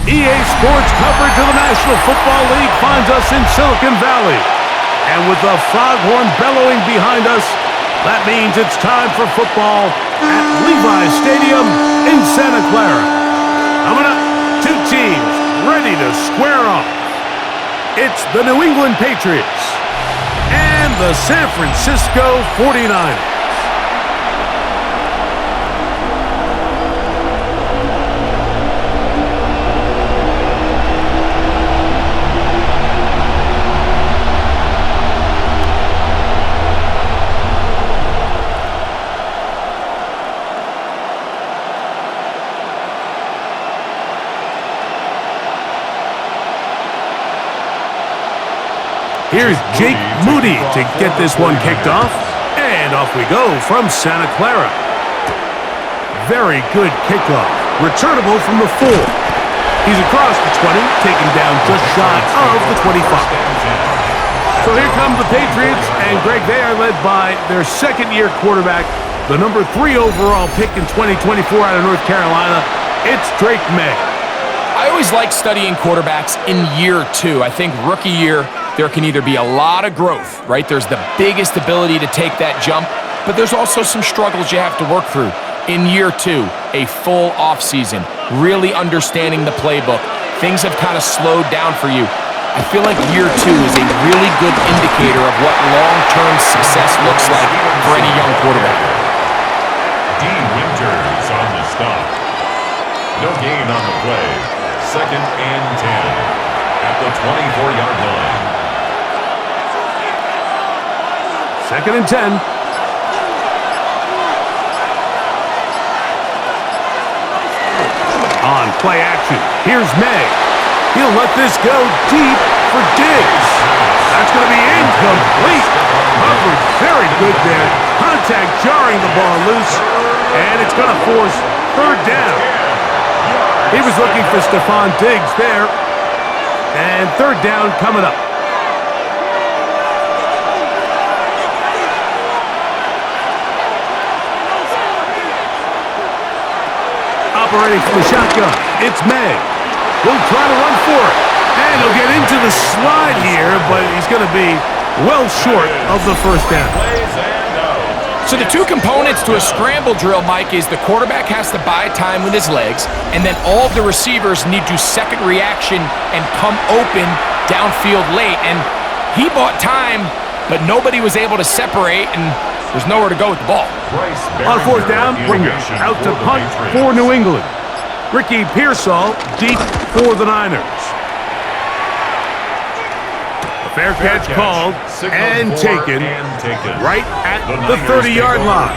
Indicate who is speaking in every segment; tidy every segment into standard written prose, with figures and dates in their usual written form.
Speaker 1: EA Sports coverage of the National Football League finds us in Silicon Valley. And with the foghorn bellowing behind us, that means it's time for football at Levi's Stadium in Santa Clara. Coming up, two teams ready to square off. It's the New England Patriots and the San Francisco 49ers. Here's Jake Moody to get this one kicked off. And off we go from Santa Clara. Very good kickoff. Returnable from the 4. He's across the 20, taken down just shy of the 25. So here come the Patriots, and Greg, they are led by their second-year quarterback, the number 3 overall pick in 2024 out of North Carolina. It's Drake May.
Speaker 2: I always like studying quarterbacks in year 2. I think rookie year, there can either be a lot of growth, right? There's the biggest ability to take that jump, but there's also some struggles you have to work through. In year 2, a full offseason, really understanding the playbook. Things have kind of slowed down for you. I feel like year 2 is a really good indicator of what long-term success looks like for any young quarterback.
Speaker 3: D. Winters on the stop. No gain on the play. 2nd and 10 at the 24-yard line.
Speaker 1: 2nd and 10. On play action, here's May. He'll let this go deep for Diggs. That's going to be incomplete. Coverage very good there. Contact jarring the ball loose. And it's going to force 3rd down. He was looking for Stephon Diggs there. And 3rd down coming up. Operating from the shotgun, it's May. He'll try to run for it. And he'll get into the slide here, but he's going to be well short of the 1st down.
Speaker 2: So the two components to a scramble drill, Mike, is the quarterback has to buy time with his legs, and then all of the receivers need to second reaction and come open downfield late. And he bought time, but nobody was able to separate, and there's nowhere to go with the ball.
Speaker 1: On 4th down, Bringer out to punt for New England. Ricky Pearsall deep for the Niners. A fair catch called and taken right at the 30-yard line.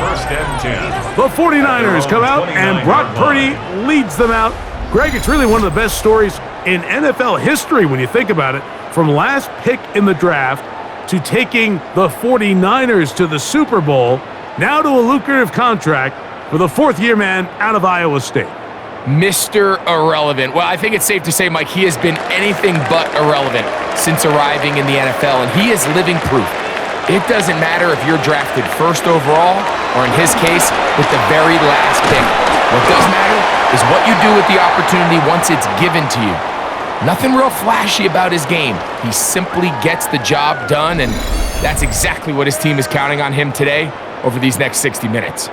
Speaker 1: The 49ers come out, and Brock Purdy leads them out. Greg, it's really one of the best stories in NFL history when you think about it. From last pick in the draft to taking the 49ers to the Super Bowl, now to a lucrative contract for the 4th-year man out of Iowa State.
Speaker 2: Mr. Irrelevant. Well, I think it's safe to say, Mike, he has been anything but irrelevant since arriving in the NFL, and he is living proof. It doesn't matter if you're drafted 1st overall, or in his case, with the very last pick. What does matter is what you do with the opportunity once it's given to you. Nothing real flashy about his game. He simply gets the job done, and that's exactly what his team is counting on him today over these next 60 minutes.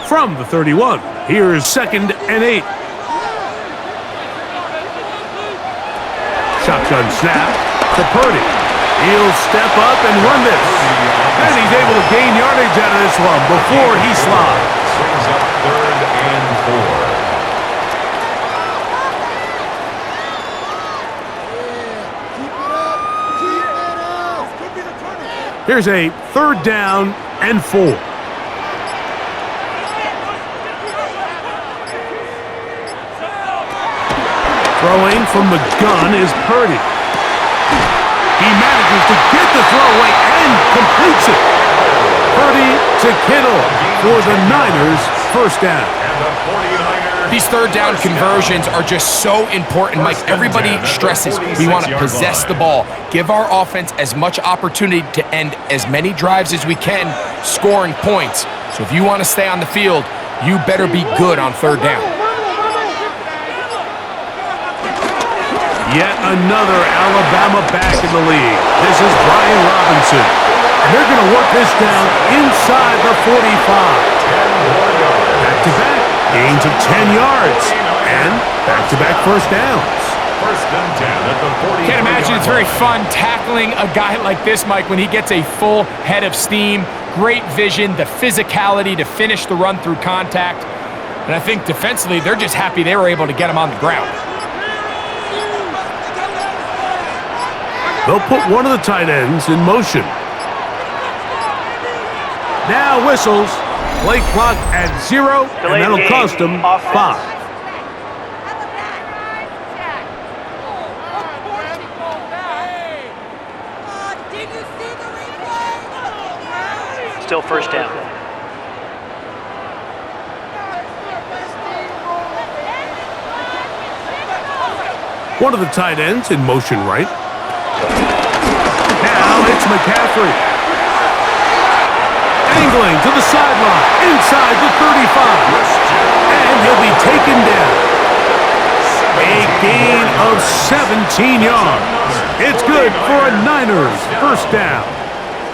Speaker 1: From the 31, here's 2nd and 8. Shotgun snap to Purdy. He'll step up and run this. And he's able to gain yardage out of this one before he slides.
Speaker 3: Brings up 3rd and
Speaker 1: 4. Here's a 3rd down and 4. Throwing from the gun is Purdy. He manages to get the throw away and completes it. Purdy to Kittle for the Niners first down.
Speaker 3: And the 49ers.
Speaker 2: These third down conversions are just so important, Mike. Everybody stresses we want to possess the ball, give our offense as much opportunity to end as many drives as we can, scoring points. So if you want to stay on the field, you better be good on third down.
Speaker 1: Yet another Alabama back in the league. This is Brian Robinson. And they're going to work this down inside the 45. Back-to-back gains of 10 yards. And back-to-back first downs.
Speaker 3: First and 10 at the 40.
Speaker 2: Can't imagine it's very fun tackling a guy like this, Mike, when he gets a full head of steam, great vision, the physicality to finish the run through contact. And I think defensively, they're just happy they were able to get him on the ground.
Speaker 1: They'll put one of the tight ends in motion. Now whistles. Play clock at 0, and that'll cost them 5.
Speaker 4: Still first down.
Speaker 1: One of the tight ends in motion right. Now it's McCaffrey. Angling to the sideline, inside the 35. And he'll be taken down. A gain of 17 yards. It's good for a Niners first down.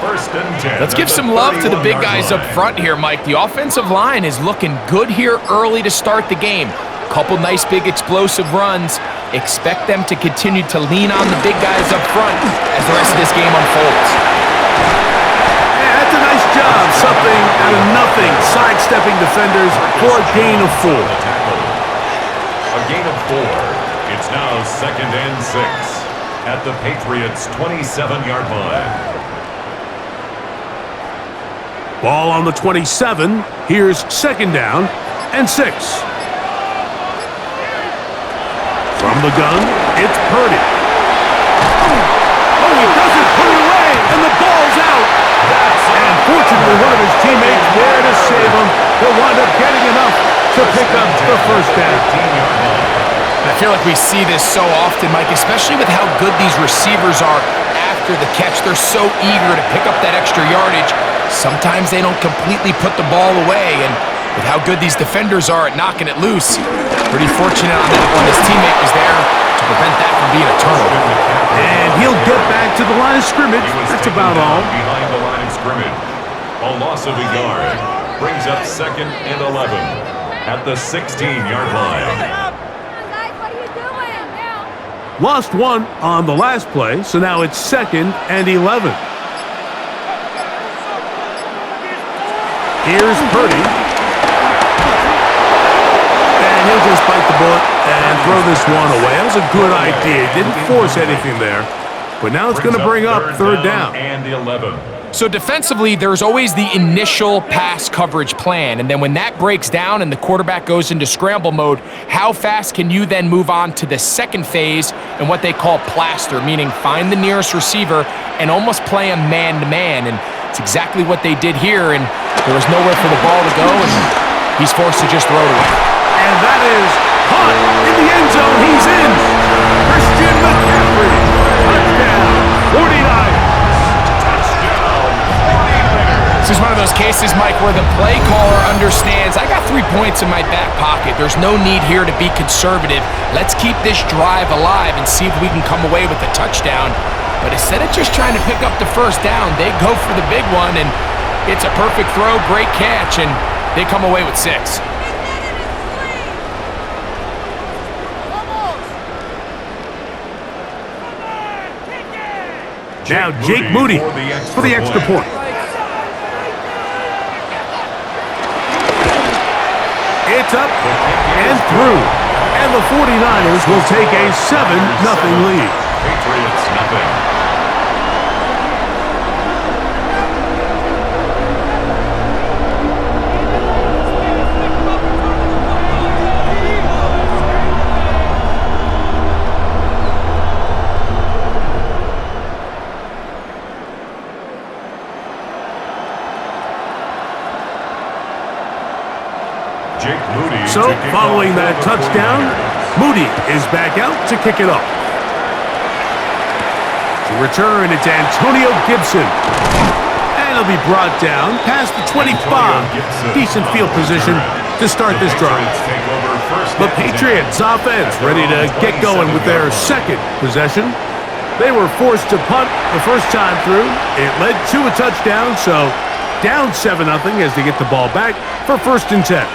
Speaker 3: First and 10.
Speaker 2: Let's give some love to the big guys up front here, Mike. The offensive line is looking good here early to start the game. Couple nice big explosive runs. Expect them to continue to lean on the big guys up front as the rest of this game unfolds.
Speaker 1: Yeah, that's a nice job. Something out of nothing. Sidestepping defenders for a gain of 4.
Speaker 3: A gain of 4. It's now second and 6 at the Patriots' 27-yard line.
Speaker 1: Ball on the 27. Here's second down and 6. From the gun, it's Purdy. Oh, he doesn't put it away, and the ball's out. And fortunately, one of his teammates there to save him. He'll wind up getting enough to pick up the first down.
Speaker 2: I feel like we see this so often, Mike, especially with how good these receivers are after the catch. They're so eager to pick up that extra yardage. Sometimes they don't completely put the ball away, and with how good these defenders are at knocking it loose, pretty fortunate on that one. His teammate was there to prevent that from being a turnover.
Speaker 1: And he'll get back to the line of scrimmage. That's about all.
Speaker 3: Behind the line of scrimmage. A loss of a yard brings up second and 11 at the 16-yard line.
Speaker 1: Lost one on the last play, so now it's second and 11. Here's Purdy. And he'll just bite the bullet and throw this one away. That was a good idea. Didn't force anything there. But now it's going to bring up third down.
Speaker 3: And 11.
Speaker 2: So defensively, there's always the initial pass coverage plan, and then when that breaks down and the quarterback goes into scramble mode, how fast can you then move on to the second phase and what they call plaster, meaning find the nearest receiver and almost play him man-to-man, and it's exactly what they did here, and there was nowhere for the ball to go, and he's forced to just throw it away.
Speaker 1: And that is caught in the end zone. He's in. Christian McCaffrey. Touchdown. 49.
Speaker 2: This is one of those cases, Mike, where the play caller understands, I got 3 points in my back pocket. There's no need here to be conservative. Let's keep this drive alive and see if we can come away with a touchdown. But instead of just trying to pick up the first down, they go for the big one, and it's a perfect throw, great catch, and they come away with 6.
Speaker 1: Now Jake Moody for the extra point. It's up and through. And the 49ers will take a 7-0 lead.
Speaker 3: Patriots nothing. Jake Moody
Speaker 1: So,
Speaker 3: to kick
Speaker 1: following
Speaker 3: off
Speaker 1: that
Speaker 3: for the
Speaker 1: touchdown,
Speaker 3: 49ers.
Speaker 1: Moody is back out to kick it off. To return, it's Antonio Gibson. And he'll be brought down past the 25. Decent field position to start this drive. The Patriots offense ready to get going with their second possession. They were forced to punt the first time through. It led to a touchdown, so down 7-0 as they get the ball back for 1st and 10.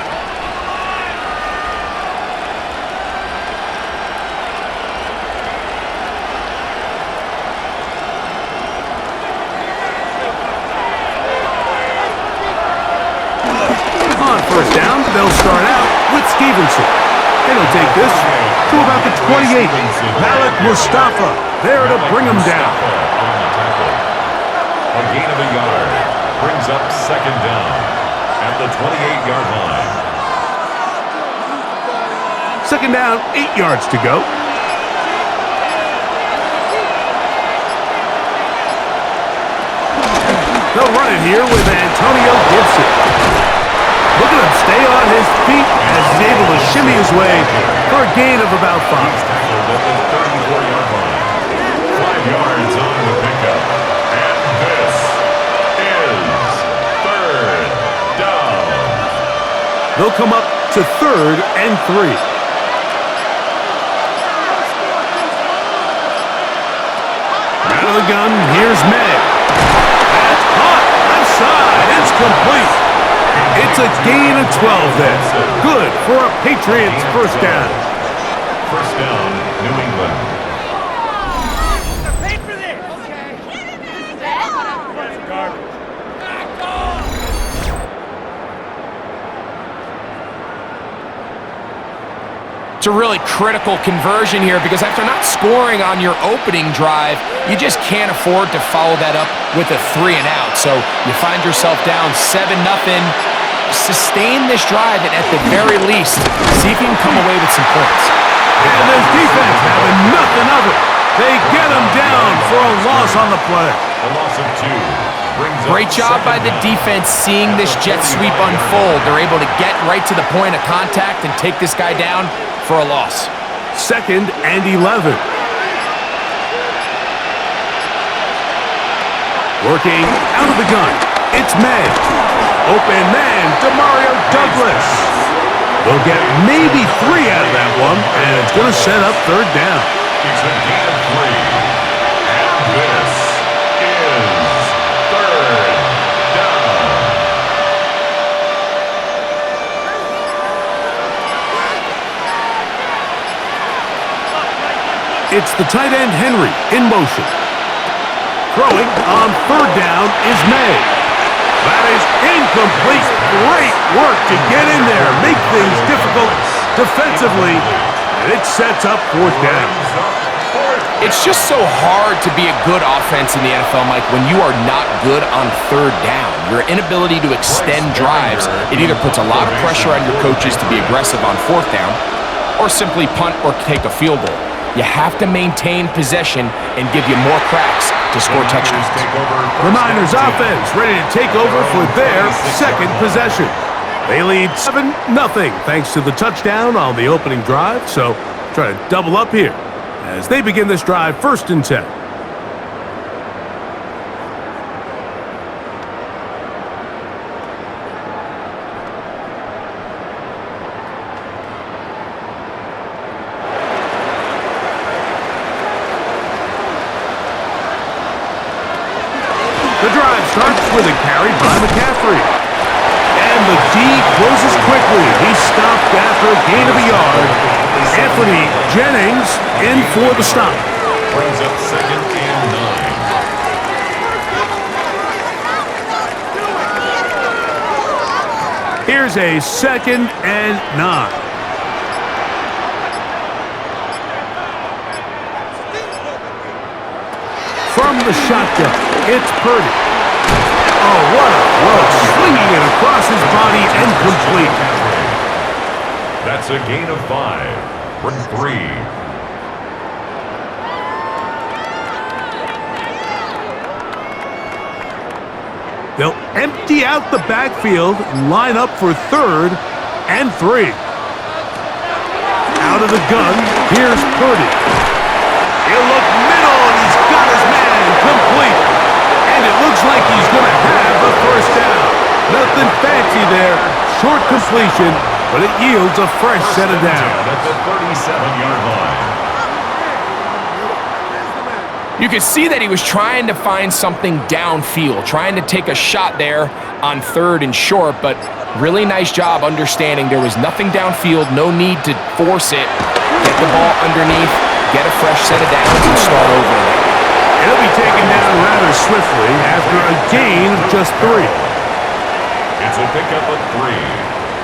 Speaker 1: On 1st down, they'll start out with Stevenson. And he'll take this to about the 28. Malik Mustafa there to bring him down.
Speaker 3: A gain of a yard brings up 2nd down at the 28-yard line.
Speaker 1: 2nd down, 8 yards to go. They'll run it here with Antonio Gibson. Look at him stay on his feet as he's able to shimmy his way for a gain of about 5.
Speaker 3: At the 34-yard line. 5 yards on the pickup. And this is 3rd down.
Speaker 1: They'll come up to 3rd and 3. Out of the gun, here's May. That's caught. Outside. It's complete. It's a gain of 12 then. Good for a Patriots 1st down.
Speaker 3: 1st down, New England.
Speaker 2: It's a really critical conversion here because after not scoring on your opening drive, you just can't afford to follow that up with a 3-and-out. So you find yourself down 7-0. Sustain this drive and at the very least, see if you can come away with some points.
Speaker 1: And this defense having nothing of it. They get him down for a loss on the play.
Speaker 3: A loss of 2.
Speaker 2: Great job by the defense seeing this jet sweep unfold. They're able to get right to the point of contact and take this guy down for a loss.
Speaker 1: 2nd and 11. Working out of the gun. It's May. Open man, Demario Douglas. They'll get maybe 3 out of that one, and it's going to set up 3rd down.
Speaker 3: It's a gain of 3. And this is 3rd down.
Speaker 1: It's the tight end Henry in motion. Throwing on 3rd down is May. That is incomplete. Great work to get in there, make things difficult defensively, and it sets up 4th down.
Speaker 2: It's just so hard to be a good offense in the NFL, Mike, when you are not good on 3rd down. Your inability to extend drives, it either puts a lot of pressure on your coaches to be aggressive on 4th down or simply punt or take a field goal. You have to maintain possession and give you more cracks to score touchdowns.
Speaker 1: The Niners offense ready to take over for their 2nd possession. They lead 7-0 thanks to the touchdown on the opening drive, so try to double up here as they begin this drive 1st and 10. The drive starts with a carry by McCaffrey. And the D closes quickly. He's stopped after a gain of a yard. Anthony Jennings in for the stop.
Speaker 3: Brings up 2nd and 9.
Speaker 1: Here's a 2nd and 9. From the shotgun, it's Purdy. Oh, what a throw. Swinging it across his body and complete.
Speaker 3: That's a gain of 5. Bring 3.
Speaker 1: They'll empty out the backfield, line up for 3rd and 3. Out of the gun, here's Purdy. He'll look middle, and he's got his man complete. And it looks like he's going to have a first down. Nothing fancy there. Short completion, but it yields a fresh set of downs.
Speaker 3: At the 37-yard line.
Speaker 2: You could see that he was trying to find something downfield, trying to take a shot there on 3rd and short, but really nice job understanding there was nothing downfield, no need to force it. Get the ball underneath, get a fresh set of downs, and start over.
Speaker 1: He'll be taken down rather swiftly after a gain of just 3.
Speaker 3: It's a pickup of 3.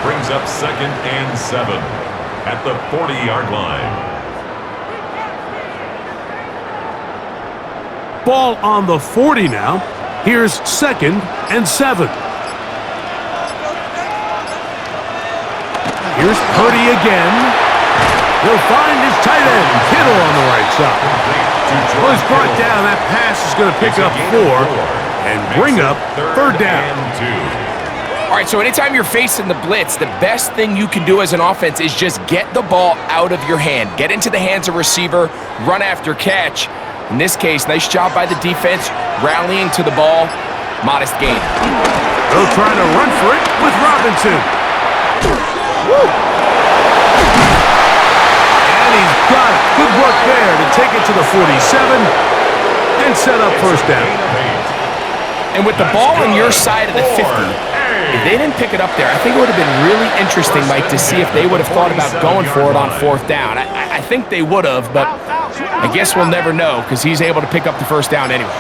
Speaker 3: Brings up 2nd and 7 at the 40-yard line.
Speaker 1: Ball on the 40 now. Here's 2nd and 7. Here's Purdy again. He'll find his tight end, Kittle, on the right side. Well, he's brought down. That pass is going to pick up 4 and bring up 3rd down.
Speaker 2: All right, so anytime you're facing the blitz, the best thing you can do as an offense is just get the ball out of your hand. Get into the hands of receiver, run after catch. In this case, nice job by the defense, rallying to the ball. Modest gain.
Speaker 1: They'll try to run for it with Robinson. Woo. And he's got it. Good work there to take it to the 47 and set up first down.
Speaker 2: And with the ball on your side of the 50, if they didn't pick it up there, I think it would have been really interesting, Mike, to see if they would have thought about going for it on 4th down. I think they would have, but I guess we'll never know because he's able to pick up the first down anyway.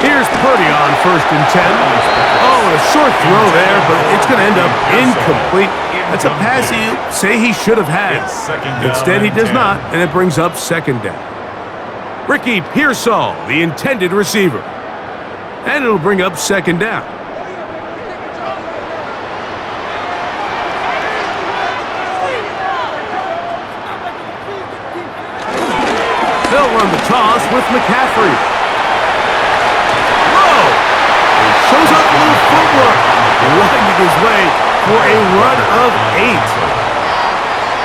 Speaker 1: Here's Purdy on 1st and 10. Oh, a short throw there, but it's going to end up incomplete. That's a pass you say he should have had. Instead, he does not, and it brings up 2nd down. Ricky Pearsall, the intended receiver. And it'll bring up 2nd down. They'll run the toss with McCaffrey. Whoa! He shows up a little footwork, winding his way for a run of 8.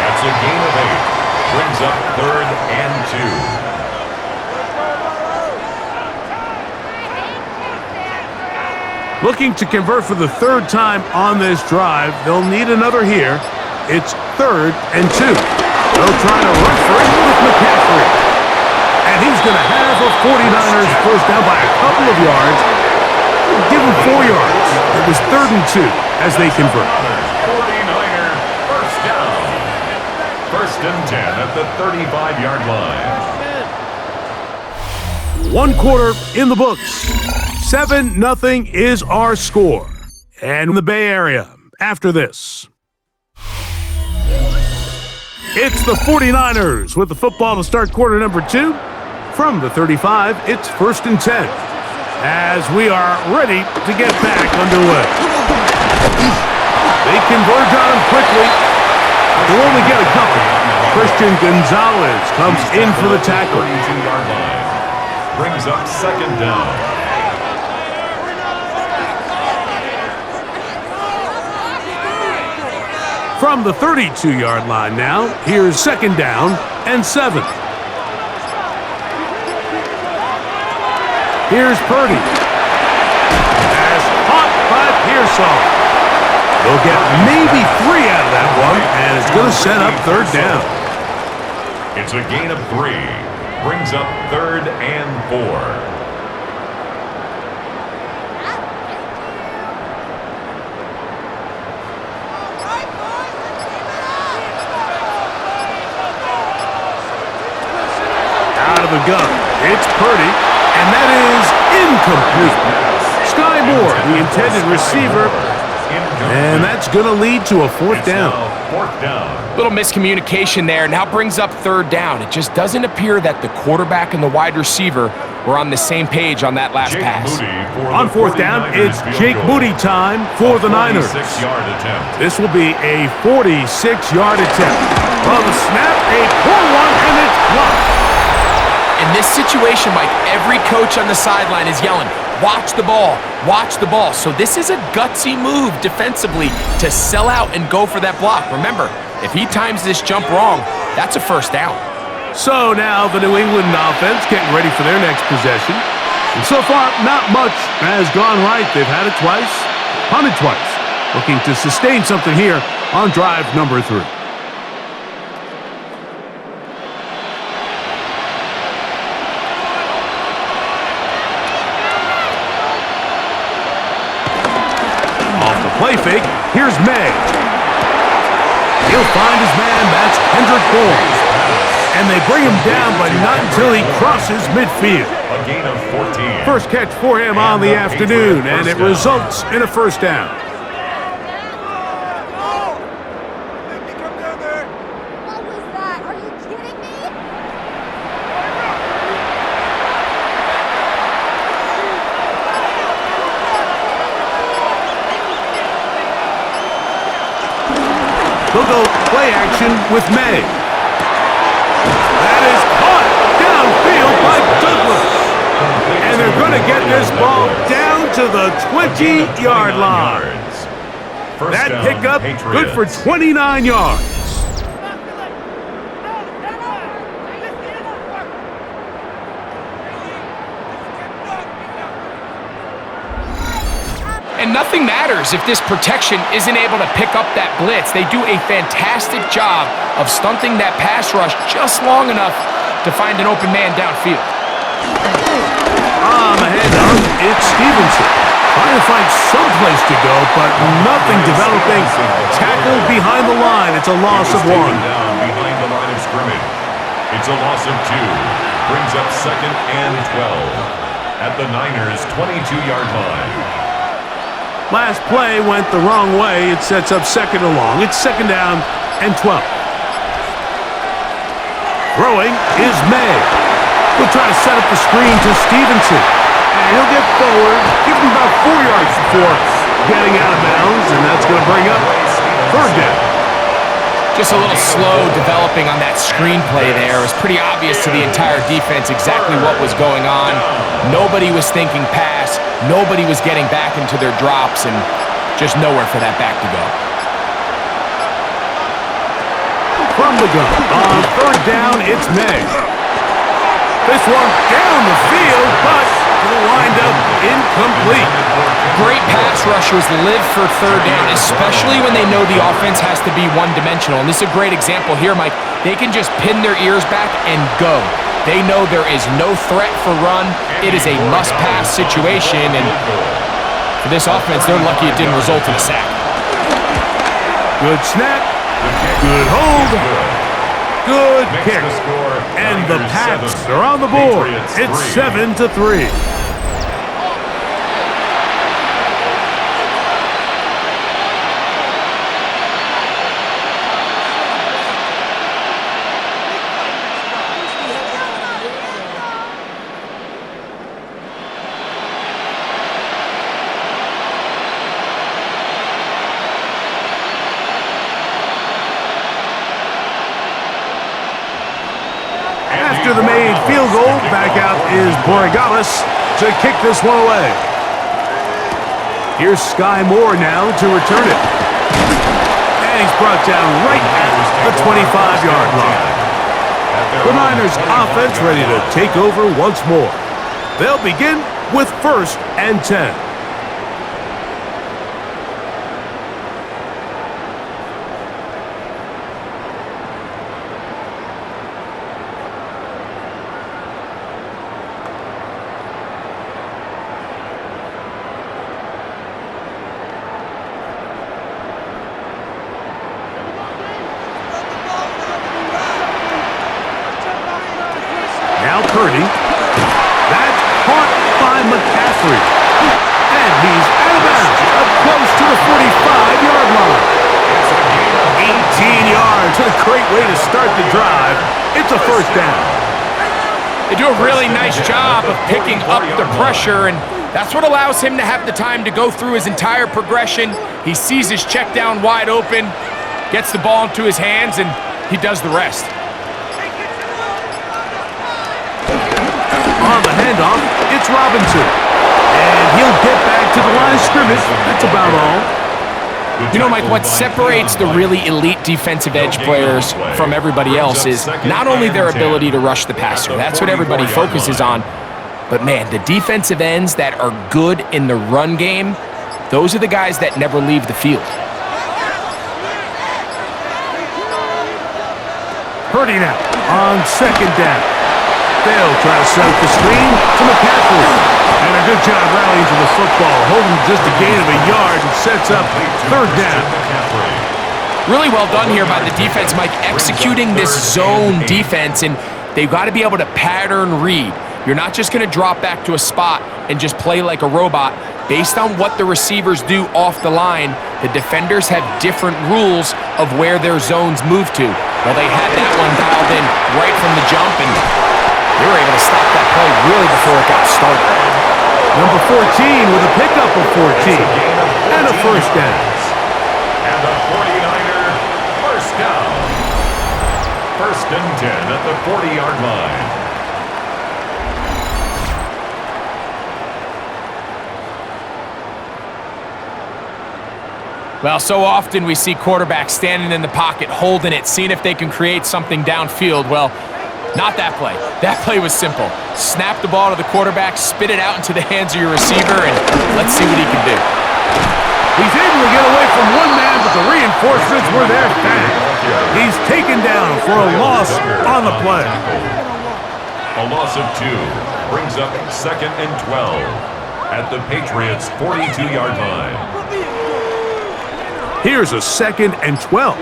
Speaker 3: That's a gain of 8. Brings up 3rd and 2.
Speaker 1: Looking to convert for the 3rd time on this drive. They'll need another here. It's 3rd and 2. They'll try to run for it with McCaffrey. And he's going to have a 49ers first down by a couple of yards. Give him 4 yards. It was 3rd and 2 as they convert.
Speaker 3: 49er first down. 1st and 10 at the 35-yard line.
Speaker 1: 1 quarter in the books. 7-0 is our score. And in the Bay Area, after this, it's the 49ers with the football to start quarter number 2. From the 35, it's 1st and 10. As we are ready to get back underway. They converge on him quickly. They'll only get a couple. Christian Gonzalez comes in for the tackle.
Speaker 3: 32-yard line. Brings up 2nd down.
Speaker 1: From the 32-yard line now, here's 2nd down and 7. Here's Purdy. Pass caught by Pearsall. They'll get maybe 3 out of that one, and it's going to set up 3rd down.
Speaker 3: It's a gain of 3. Brings up 3rd and 4.
Speaker 1: The gun. It's Purdy, and that is incomplete. Sky Moore, the intended receiver, and that's going to lead to a 4th down.
Speaker 2: Little miscommunication there. Now brings up 3rd down. It just doesn't appear that the quarterback and the wide receiver were on the same page on that last pass.
Speaker 1: On 4th down, it's Jake Moody time for the Niners. This will be a 46-yard attempt. Well, the snap, a poor one, and it's blocked.
Speaker 2: In this situation, Mike, every coach on the sideline is yelling, Watch the ball. Watch the ball. So this is a gutsy move defensively to sell out and go for that block. Remember, if he times this jump wrong, that's a first down.
Speaker 1: So now the New England offense getting ready for their next possession. And so far, not much has gone right. They've had it twice, punted twice. Looking to sustain something here on drive number 3. Off the play fake, here's May. He'll find his man, that's Kendrick Bourne. And they bring him down, but not until he crosses midfield.
Speaker 3: A gain of 14.
Speaker 1: First catch for him on the afternoon, and it results in a first down.
Speaker 4: What was that? Are you kidding me?
Speaker 1: They'll go play action with May. That is caught downfield by Douglas. And they're going to get this ball down to the 20-yard line. That pickup good for 29 yards.
Speaker 2: And nothing matters if this protection isn't able to pick up that blitz. They do a fantastic job of stunting that pass rush just long enough to find an open man downfield.
Speaker 1: On the handoff, it's Stevenson. Trying to find some place to go, but nothing developing. Tackled behind the line. It's a loss of 1.
Speaker 3: Down behind the line of scrimmage. It's a loss of 2. Brings up 2nd and 12 at the Niners' 22-yard line.
Speaker 1: Last play went the wrong way. It sets up 2nd and long. It's 2nd down and 12. Throwing is May. He'll try to set up the screen to Stevenson. And he'll get forward, give him about 4 yards before getting out of bounds, and that's going to bring up 3rd down.
Speaker 2: Just a little slow developing on that screenplay there. It was pretty obvious to the entire defense exactly what was going on. Nobody was thinking pass. Nobody was getting back into their drops, and just nowhere for that back to go.
Speaker 1: From the gun, on 3rd down, it's May. This one down the field, but it'll wind up incomplete.
Speaker 2: Great pass rushers live for 3rd down, especially when they know the offense has to be one-dimensional. And this is a great example here, Mike. They can just pin their ears back and go. They know there is no threat for run. It is a must-pass situation, and for this offense, they're lucky it didn't result in a sack.
Speaker 1: Good snap, good hold, good kick, and the Pats are on the board. It's 7-3. After the made field goal, back out is Borregales to kick this one away. Here's Sky Moore now to return it. And he's brought down right at the 25-yard line. The Niners offense ready to take over once more. They'll begin with 1st and 10. Purdy. That's caught by McCaffrey. And he's out of bounds, up close to the 45-yard line. 18 yards. A great way to start the drive. It's a 1st down.
Speaker 2: They do a really nice job of picking up the pressure, and that's what allows him to have the time to go through his entire progression. He sees his check down wide open, gets the ball into his hands, and he does the rest.
Speaker 1: On the handoff, it's Robinson. And he'll get back to the line of scrimmage. That's about all.
Speaker 2: You know, Mike, what separates the really elite defensive edge players from everybody else is not only their ability to rush the passer. That's what everybody focuses on. But, man, the defensive ends that are good in the run game, those are the guys that never leave the field.
Speaker 1: Purdy now on second down. They'll try to set up the screen to McCaffrey. And a good job rallying to the football, holding just a gain of a yard and sets up third down.
Speaker 2: Really well done here by the defense, Mike, executing this zone defense, and they've got to be able to pattern read. You're not just going to drop back to a spot and just play like a robot. Based on what the receivers do off the line, the defenders have different rules of where their zones move to. Well, they had that one dialed in right from the jump, and they were able to stop that play really before it got started.
Speaker 1: Number 14 with a pickup of 14 and a first down.
Speaker 3: And the 49er first down. First and 10 at the 40-yard line.
Speaker 2: Well, so often we see quarterbacks standing in the pocket, holding it, seeing if they can create something downfield. Well, not that play. That play was simple. Snap the ball to the quarterback, spit it out into the hands of your receiver, and let's see what he can do.
Speaker 1: He's able to get away from one man, but the reinforcements were there fast. He's taken down for a loss on the play.
Speaker 3: A loss of 2 brings up second and 12 at the Patriots' 42-yard line.
Speaker 1: Here's a second and 12.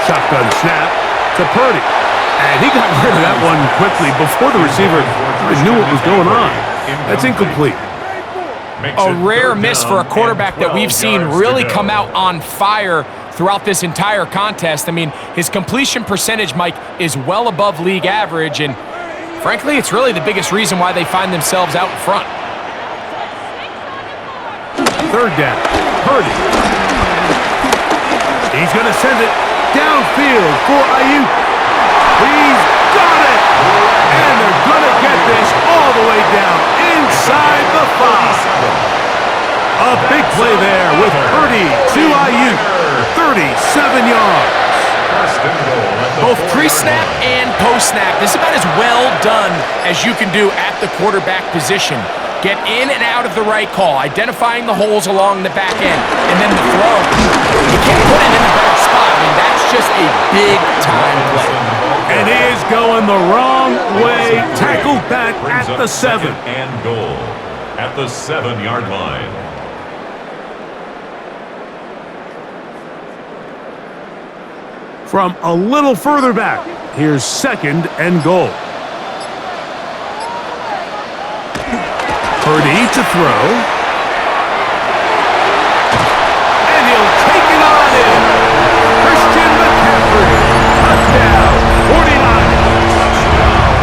Speaker 1: Shotgun snap to Purdy. And he got rid of that one quickly before the receiver even knew what was going on. That's incomplete.
Speaker 2: A rare miss for a quarterback that we've seen really come out on fire throughout this entire contest. I mean, his completion percentage, Mike, is well above league average, and frankly, it's really the biggest reason why they find themselves out in front.
Speaker 1: Third down, Purdy. He's going to send it downfield for Ayuk. He's got it! And they're going to get this all the way down inside the 5. A big play there with Purdy to Ayuk. 37 yards.
Speaker 2: Both pre-snap and post-snap, this is about as well done as you can do at the quarterback position. Get in and out of the right call, identifying the holes along the back end, and then the throw. You can't put it in the bad spot. I mean, that's just a big-time play.
Speaker 1: And he is going the wrong way. Tackled back at the 7.
Speaker 3: And goal at the 7-yard line.
Speaker 1: From a little further back, here's second and goal. Purdy to throw. And he'll take it on in. Christian McCaffrey. Touchdown, 49.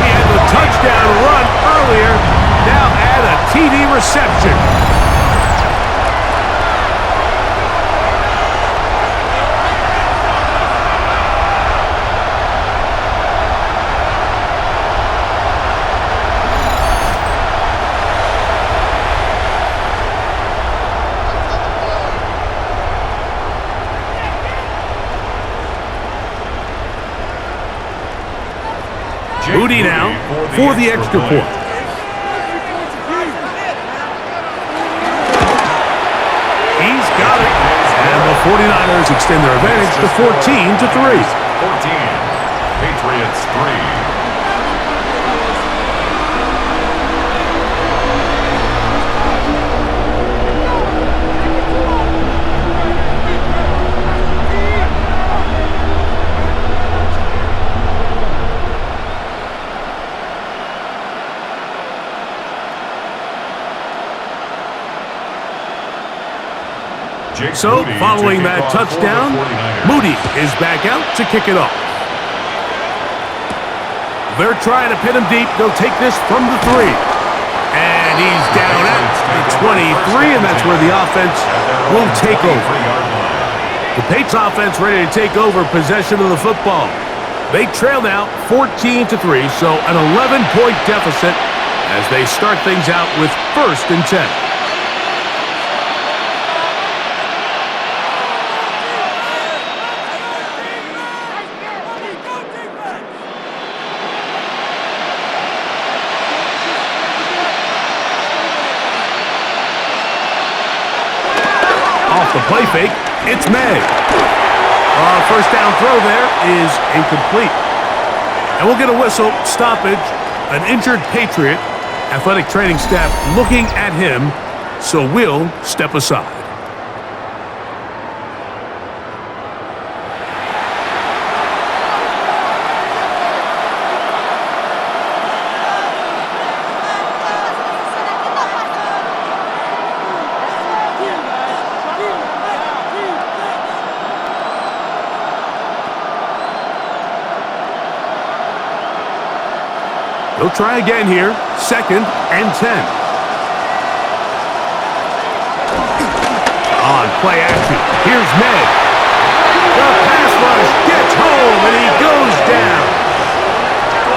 Speaker 1: He had the touchdown run earlier. Now add a TD reception. Moody now for the extra point. He's got it. And the 49ers extend their advantage to 14-3.
Speaker 3: 14. Patriots 3.
Speaker 1: So, following that touchdown, Moody is back out to kick it off. They're trying to pin him deep. They'll take this from the 3. And he's down at the 23, and that's where the offense will take over. The Patriots offense ready to take over possession of the football. They trail now 14-3, so an 11-point deficit as they start things out with 1st and 10. Off the play fake, it's May. First down throw there is incomplete. And we'll get a whistle, stoppage, an injured Patriot. Athletic training staff looking at him, so we'll step aside. They'll try again here. 2nd and 10. On play action, here's Ned. The pass rush gets home, and he goes down.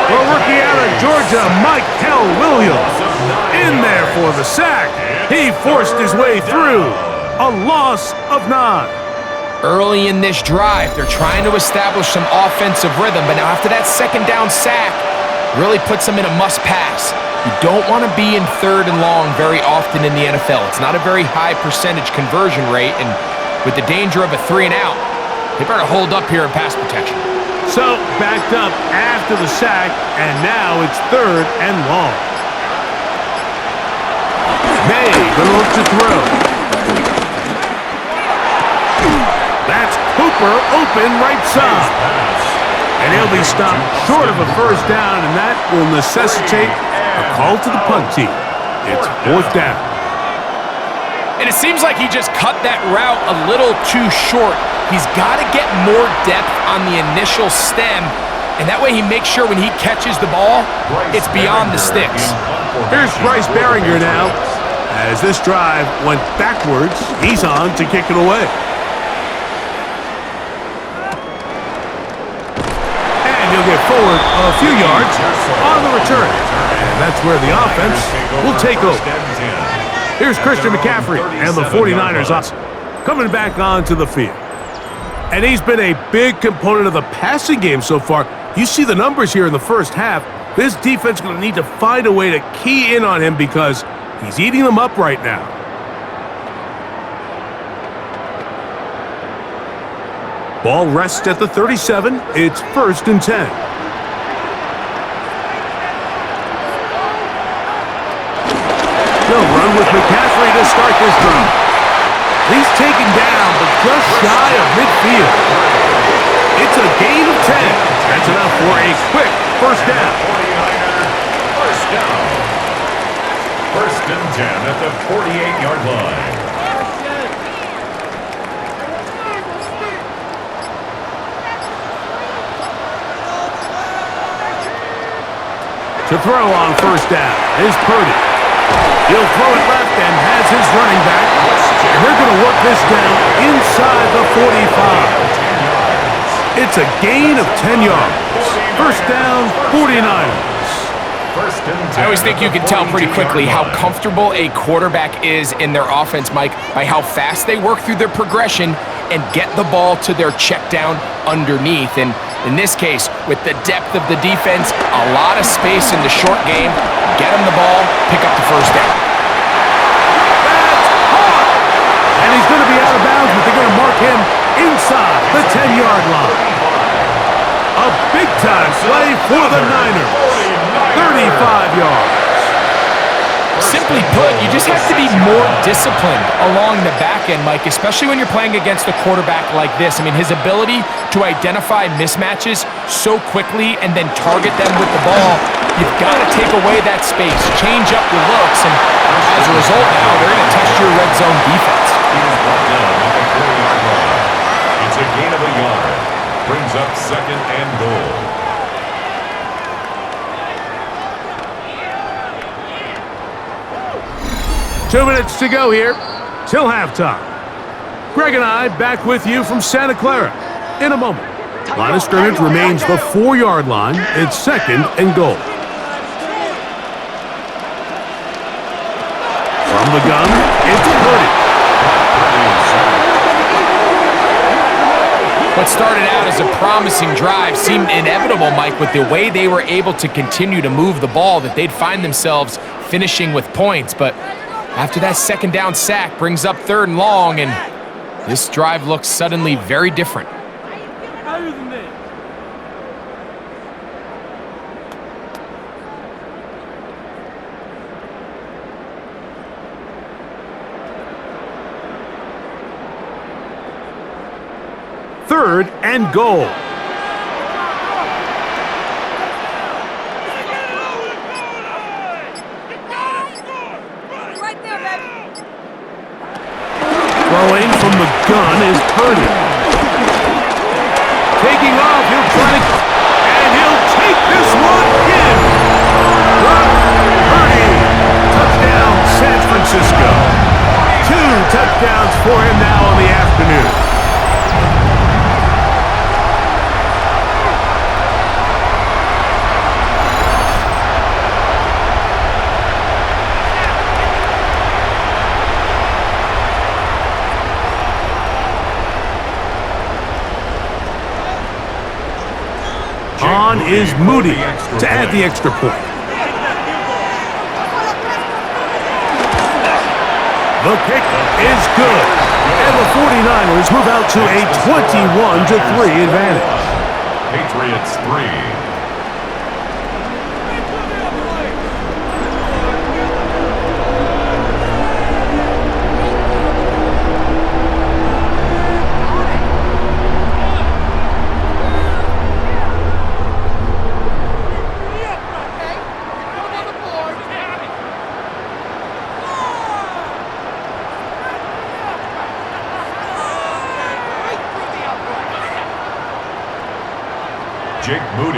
Speaker 1: The rookie out of Georgia, Michael Williams, in there for the sack. He forced his way through. A loss of 9.
Speaker 2: Early in this drive, they're trying to establish some offensive rhythm, but now after that 2nd down sack, really puts them in a must-pass. You don't want to be in 3rd and long very often in the NFL. It's not a very high percentage conversion rate, and with the danger of a 3 and out, they better hold up here in pass protection.
Speaker 1: So, backed up after the sack, and now it's 3rd and long. May gonna look to throw. That's Cooper open right side. And he'll be stopped short of a 1st down, and that will necessitate a call to the punt team. It's 4th down.
Speaker 2: And it seems like he just cut that route a little too short. He's got to get more depth on the initial stem, and that way he makes sure when he catches the ball, it's beyond the sticks.
Speaker 1: Here's Bryce Behringer now. As this drive went backwards, he's on to kick it away. He'll get forward a few yards on the return. And that's where the offense will take over. Here's Christian McCaffrey and the 49ers coming back onto the field. And he's been a big component of the passing game so far. You see the numbers here in the first half. This defense is going to need to find a way to key in on him because he's eating them up right now. Ball rests at the 37. It's 1st and 10. They'll run with McCaffrey to start this drive. He's taken down, but just shy of midfield. It's a gain of 10. That's enough for a quick 1st down.
Speaker 3: 1st down. 1st and 10 at the 48-yard line.
Speaker 1: To throw on 1st down is Purdy. He'll throw it left and has his running back. And they're going to work this down inside the 45. It's a gain of 10 yards. 1st down, 49ers.
Speaker 2: I always think you can tell pretty quickly how comfortable a quarterback is in their offense, Mike, by how fast they work through their progression and get the ball to their check down underneath. And in this case, with the depth of the defense, a lot of space in the short game, get him the ball, pick up the 1st down.
Speaker 1: That's hard! And he's going to be out of bounds, but they're going to mark him inside the 10-yard line. A big-time play for the Niners. 35 yards.
Speaker 2: Simply put, you just have to be more disciplined along the back end, Mike, especially when you're playing against a quarterback like this. I mean, his ability to identify mismatches so quickly and then target them with the ball, you've got to take away that space, change up your looks, and as a result now, they're going to test your red zone defense.
Speaker 3: It's a gain of a yard. Brings up 2nd and goal.
Speaker 1: 2 minutes to go here till halftime. Greg and I back with you from Santa Clara in a moment. Line of scrimmage remains the 4-yard line. It's 2nd and goal. From the gun, it's Purdy.
Speaker 2: What started out as a promising drive seemed inevitable, Mike, with the way they were able to continue to move the ball, that they'd find themselves finishing with points. But after that 2nd down sack brings up 3rd and long, and this drive looks suddenly very different.
Speaker 1: Third and goal.
Speaker 4: Right there, baby.
Speaker 1: Throwing from the gun is Purdy. Taking off, he'll try to... And he'll take this one in. Purdy. Touchdown, San Francisco. 2 touchdowns for him now on the afternoon. On is Moody to add the extra point. The kick is good. And the 49ers move out to a 21-3 advantage.
Speaker 3: Patriots 3.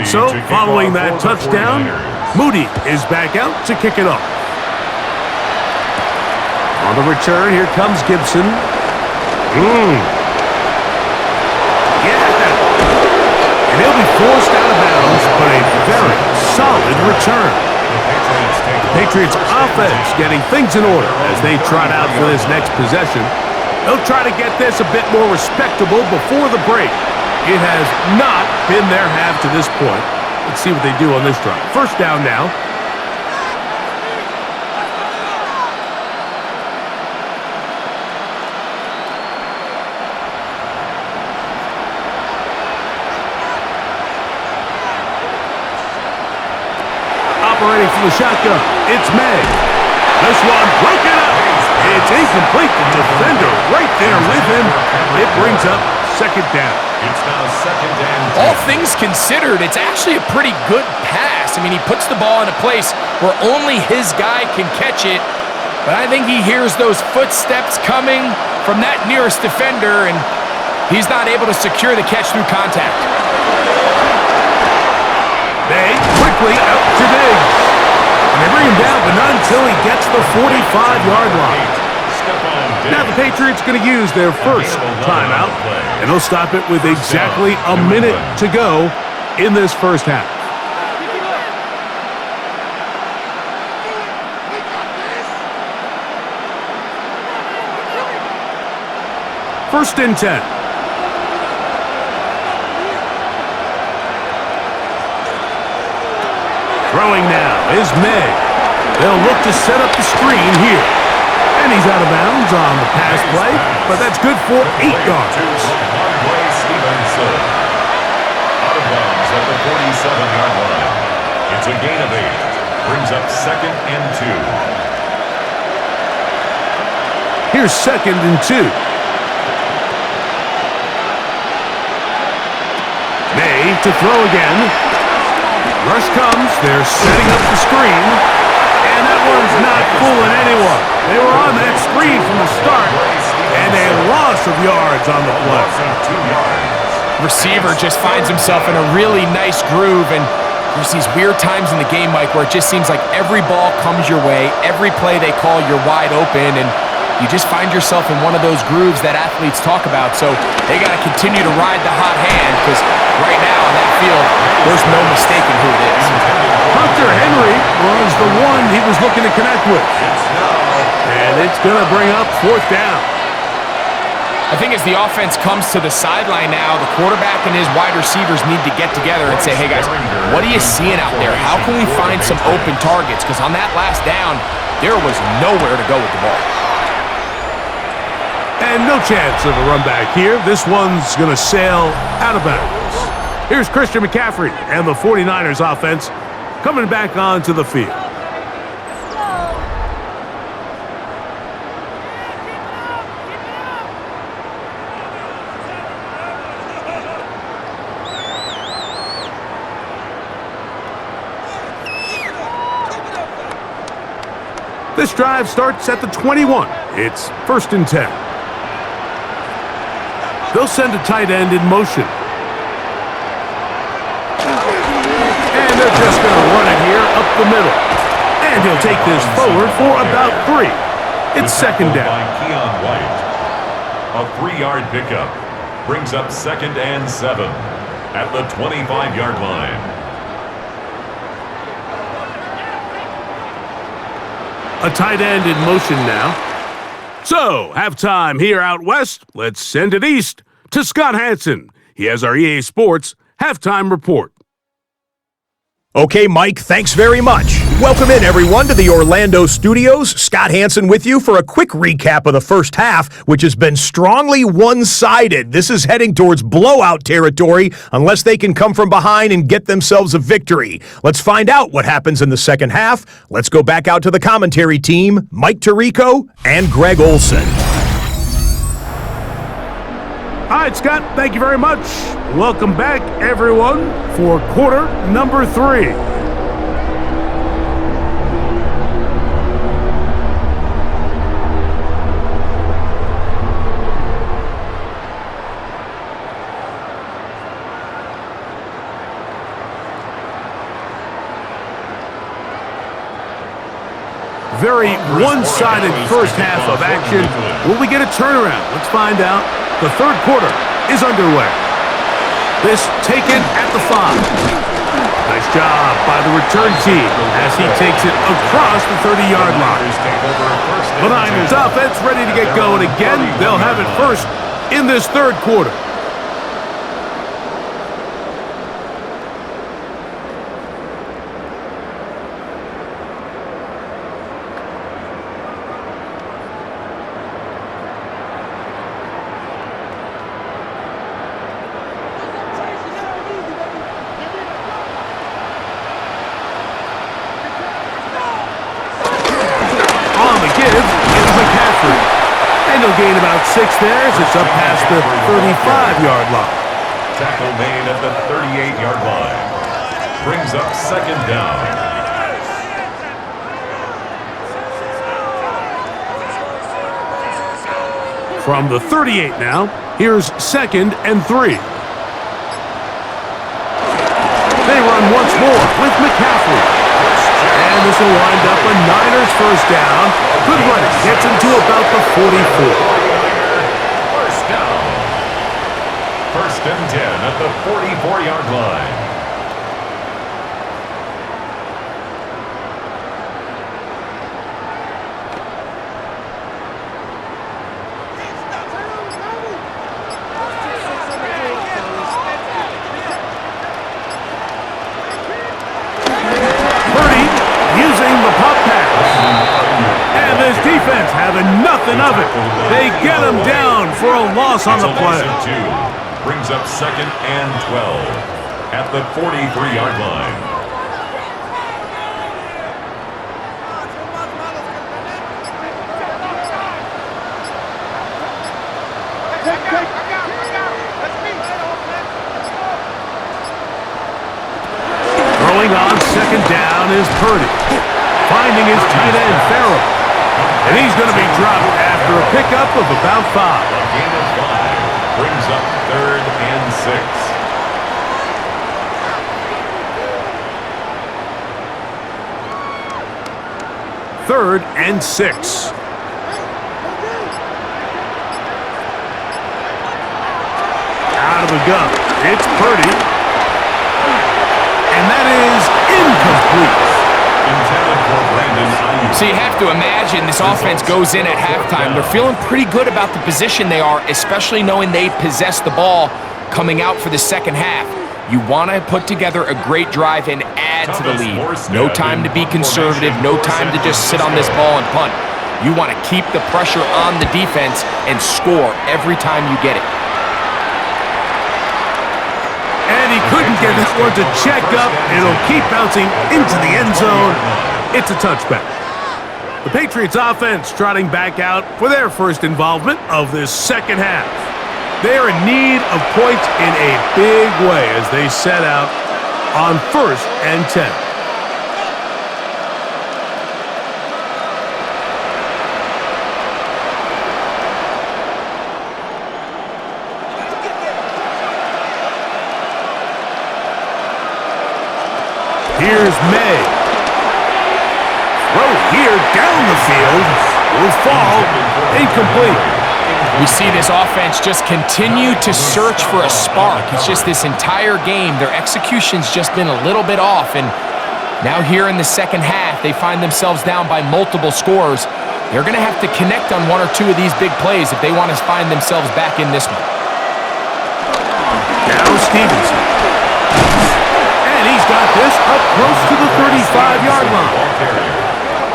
Speaker 1: So, following that touchdown, Moody is back out to kick it off. On the return, here comes Gibson. Yeah! And he'll be forced out of bounds, but a very solid return. The Patriots offense getting things in order as they trot out for this next possession. They'll try to get this a bit more respectable before the break. It has not been their half to this point. Let's see what they do on this drive. First down now. Operating from the shotgun, it's May. This one broken up. It's incomplete. The defender right there with him. It brings up 2nd down.
Speaker 3: It's now 2nd and 10.
Speaker 2: All things considered, it's actually a pretty good pass. I mean, he puts the ball in a place where only his guy can catch it. But I think he hears those footsteps coming from that nearest defender, and he's not able to secure the catch through contact.
Speaker 1: They quickly out to Diggs. And they bring him down, but not until he gets the 45-yard line. Now the Patriots going to use their first timeout, and they'll stop it with exactly a minute to go in this first half. First and 10. Throwing now is May. They'll look to set up the screen here. And he's out of bounds on the pass play, but that's good for 8 yards.
Speaker 3: Stevenson. Out of bounds at the 47-yard line. It's a gain of 8. Brings up 2nd and 2.
Speaker 1: Here's 2nd and 2. May to throw again. Rush comes. They're setting up the screen. And that one's not fooling anyone. They were on that screen from the start, and a loss of yards on the play.
Speaker 2: Receiver just finds himself in a really nice groove, and there's these weird times in the game, Mike, where it just seems like every ball comes your way, every play they call, you're wide open, and you just find yourself in one of those grooves that athletes talk about. So they got to continue to ride the hot hand because right now on that field, there's no mistaking who it is.
Speaker 1: Hunter Henry was the one he was looking to connect with. And it's going to bring up 4th down.
Speaker 2: I think as the offense comes to the sideline now, the quarterback and his wide receivers need to get together and say, hey guys, what are you seeing out there? How can we find some open targets? Because on that last down, there was nowhere to go with the ball.
Speaker 1: And no chance of a run back here. This one's going to sail out of bounds. Here's Christian McCaffrey and the 49ers offense coming back onto the field. This drive starts at the 21. It's 1st and 10. They'll send a tight end in motion. And they're just going to run it here up the middle. And he'll take this forward for about 3. It's 2nd down.
Speaker 3: By Keon White. A 3-yard pickup brings up 2nd and 7 at the 25-yard line.
Speaker 1: A tight end in motion now. So, halftime here out west. Let's send it east to Scott Hansen. He has our EA Sports halftime report.
Speaker 5: Okay, Mike, thanks very much. Welcome in, everyone, to the Orlando studios. Scott Hansen with you for a quick recap of the first half, which has been strongly one-sided. This is heading towards blowout territory unless they can come from behind and get themselves a victory. Let's find out what happens in the second half. Let's go back out to the commentary team, Mike Tirico and Greg Olson.
Speaker 1: All right, Scott, thank you very much. Welcome back, everyone, for quarter number 3. Very one-sided first half of action. Will we get a turnaround? Let's find out. The third quarter is underway. This taken at the 5. Nice job by the return team as he takes it across the 30-yard line. The Niners offense ready to get going again. They'll have it first in this third quarter. Gain about 6 there as it's up past the 35-yard line.
Speaker 3: Tackle made at the 38-yard line. Brings up 2nd down.
Speaker 1: From the 38 now, here's 2nd and 3. They run once more with McCaffrey. And this will wind up a Niners first down. Good running. Gets him to about the 44.
Speaker 3: First down. 1st and 10 at the 44-yard line.
Speaker 1: Nothing of it. They get him down for a loss on the play.
Speaker 3: Brings up 2nd and 12 at the 43-yard line.
Speaker 1: Throwing on 2nd down is Purdy. Finding his tight end, Farrell. And he's going to be dropped after a pickup of about 5.
Speaker 3: A gain of 5 brings up 3rd and 6.
Speaker 1: 3rd and 6. of the gun. It's Purdy. And that is incomplete.
Speaker 3: Intended for Brandon Ayuk.
Speaker 2: So you have to imagine this offense goes in at halftime. They're feeling pretty good about the position they are, especially knowing they possess the ball coming out for the second half. You want to put together a great drive and add to the lead. No time to be conservative. No time to just sit on this ball and punt. You want to keep the pressure on the defense and score every time you get it.
Speaker 1: And he couldn't get this one to check up. It'll keep bouncing into the end zone. It's a touchback. The Patriots offense trotting back out for their first involvement of this second half. They are in need of points in a big way as they set out on 1st and 10. Here's May. Throw here down the field. Will fall. Incomplete.
Speaker 2: We see this offense just continue to search for a spark. It's just this entire game, their execution's just been a little bit off. And now here in the second half, they find themselves down by multiple scores. They're going to have to connect on one or two of these big plays if they want to find themselves back in this one.
Speaker 1: Now Stevenson. And he's got this up close to the 35-yard line.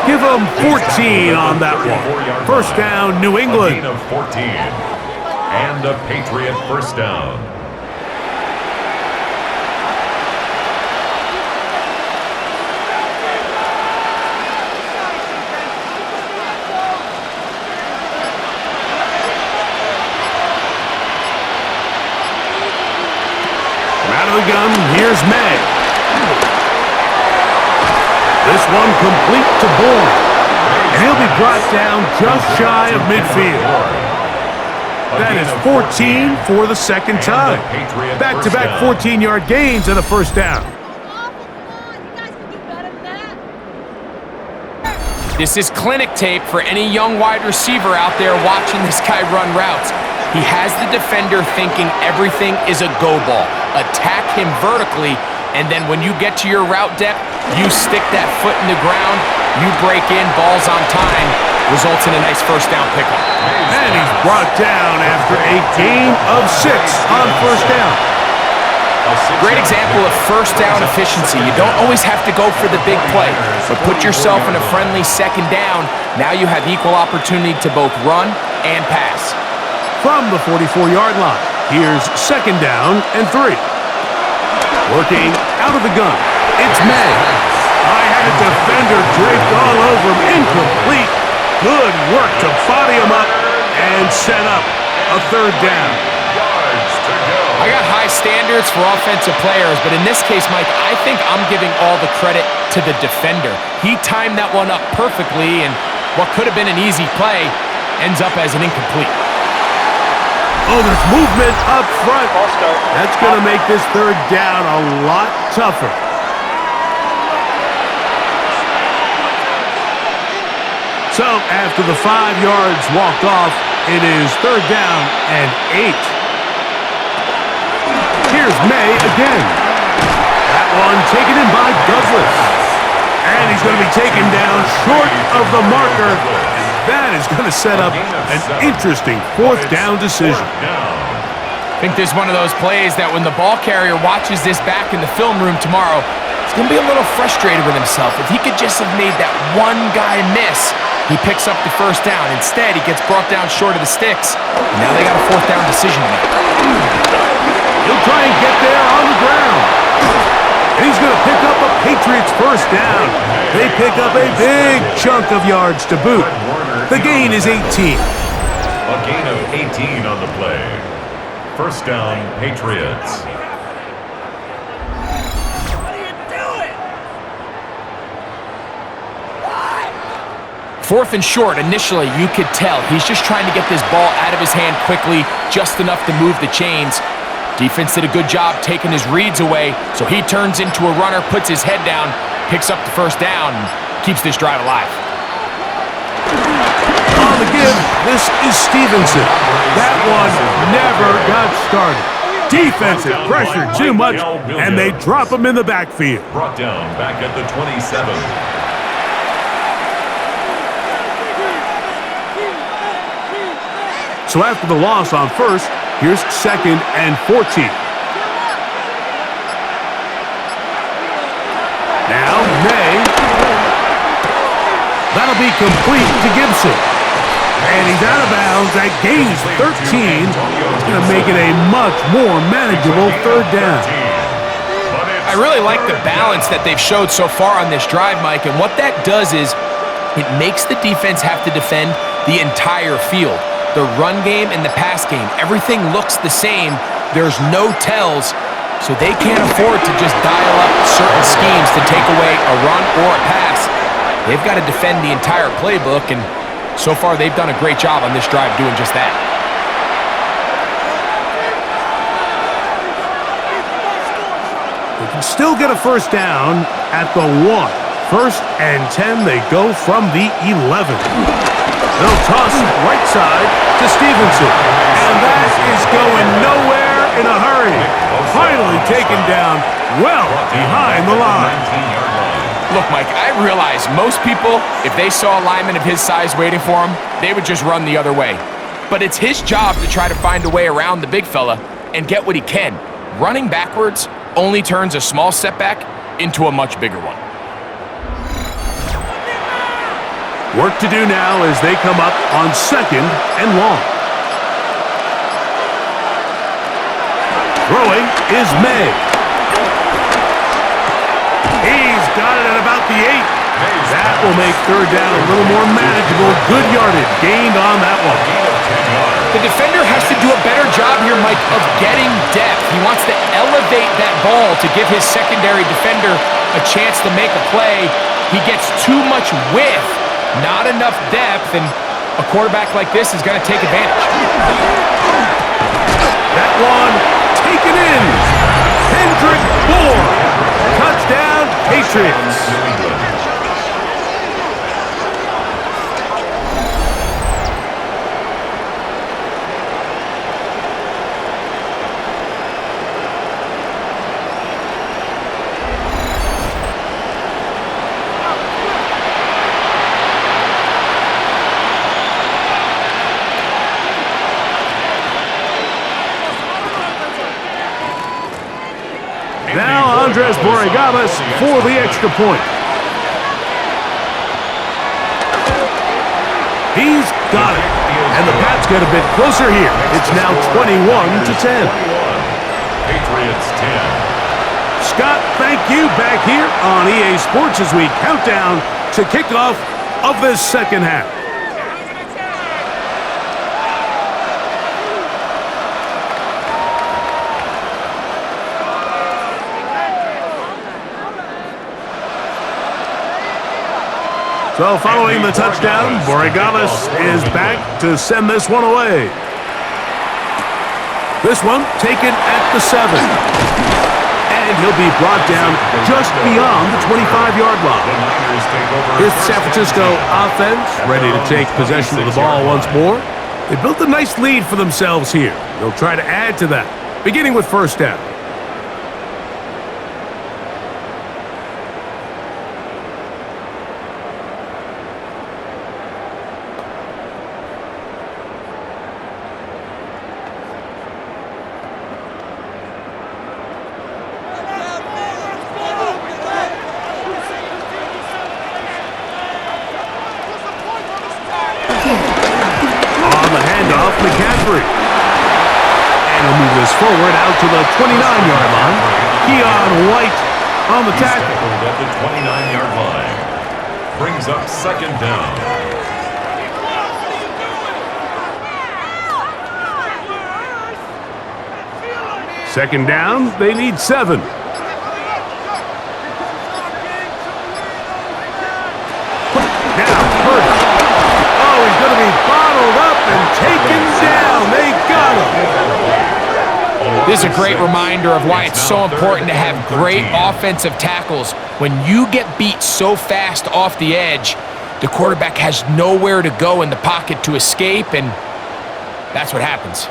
Speaker 1: Give them 14 on that one. First down, New England.
Speaker 3: A gain of 14. And a Patriot first down.
Speaker 1: Out of the gun, here's May. This one complete to Bourne. And he'll be brought down just shy of midfield. That is 14 for the second time. Back-to-back 14-yard gains and a first down.
Speaker 2: This is clinic tape for any young wide receiver out there watching this guy run routes. He has the defender thinking everything is a go ball. Attack him vertically, and then when you get to your route depth, you stick that foot in the ground, you break in, balls on time, results in a nice first down pickup.
Speaker 1: And he's brought down after a gain of 6 on first down.
Speaker 2: Great example of first down efficiency. You don't always have to go for the big play, but put yourself in a friendly second down. Now you have equal opportunity to both run and pass.
Speaker 1: From the 44-yard line, here's second down and 3. Working out of the gun, it's May. I had a defender draped all over him. Incomplete. Good work to body him up and set up a third down.
Speaker 2: I got high standards for offensive players, but in this case, Mike, I think I'm giving all the credit to the defender. He timed that one up perfectly, and what could have been an easy play ends up as an incomplete.
Speaker 1: Oh, there's movement up front. That's going to make this third down a lot tougher. So, after the 5 yards walked off, it is third down and 8. Here's May again. That one taken in by Douglas. And he's going to be taken down short of the marker. That is going to set up an interesting fourth down decision.
Speaker 2: I think there's one of those plays that when the ball carrier watches this back in the film room tomorrow, he's going to be a little frustrated with himself. If he could just have made that one guy miss, he picks up the first down. Instead, he gets brought down short of the sticks. And now they got a fourth down decision to make.
Speaker 1: He'll try and get there on the ground. And he's going to pick up a Patriots first down. They pick up a big chunk of yards to boot. The gain is 18.
Speaker 3: A gain of 18 on the play. First down, Patriots.
Speaker 4: What are you doing?
Speaker 2: Fourth and short, initially, you could tell he's just trying to get this ball out of his hand quickly, just enough to move the chains. Defense did a good job taking his reads away, so he turns into a runner, puts his head down, picks up the first down, and keeps this drive alive.
Speaker 1: On the give, this is Stevenson. That one never got started. Defensive pressure too much, and they drop him in the backfield.
Speaker 3: Brought down back at the 27.
Speaker 1: So after the loss on first, here's 2nd and 14. Now May. That'll be complete to Gibson. And he's out of bounds. That gains 13. It's going to make it a much more manageable 3rd down.
Speaker 2: I really like the balance that they've showed so far on this drive, Mike, and what that does is it makes the defense have to defend the entire field. The run game and the pass game, everything looks the same. There's no tells, so they can't afford to just dial up certain schemes to take away a run or a pass. They've got to defend the entire playbook, and so far they've done a great job on this drive doing just that.
Speaker 1: They can still get a 1st down at the 1. 1st and 10, they go from the 11. They'll toss it right side to Stevenson. And that is going nowhere in a hurry. Finally taken down well behind the line.
Speaker 2: Look, Mike, I realize most people, if they saw a lineman of his size waiting for him, they would just run the other way. But it's his job to try to find a way around the big fella and get what he can. Running backwards only turns a small setback into a much bigger one.
Speaker 1: Work to do now as they come up on 2nd and long. Throwing is May. He's got it at about the 8. That will make 3rd down a little more manageable. Good yardage gained on that one.
Speaker 2: The defender has to do a better job here, Mike, of getting depth. He wants to elevate that ball to give his secondary defender a chance to make a play. He gets too much width, not enough depth, and a quarterback like this is going to take advantage.
Speaker 1: That one taken in. Hendrick Moore. Touchdown, Patriots. Now Andres Borregales for the extra point. He's got it. And the Pats get a bit closer here. It's now 21-10.
Speaker 3: Patriots 10.
Speaker 1: Scott, thank you back here on EA Sports as we count down to kickoff of this 2nd half. So following the touchdown, Borregales is back to send this one away. This one taken at the 7. And he'll be brought down just beyond the 25-yard line. Here's the San Francisco offense ready to take possession of the ball once more. They built a nice lead for themselves here. They'll try to add to that, beginning with 1st down. Forward out to the 29-yard line. Keon White on the tackle.
Speaker 3: At the 29-yard line. Brings up 2nd down.
Speaker 1: Second down, they need 7. Now, Purdy. Oh, he's going to be bottled up and taken down. They got him.
Speaker 2: This is a great reminder of why it's so important to have great offensive tackles. When you get beat so fast off the edge, the quarterback has nowhere to go in the pocket to escape, and that's what happens.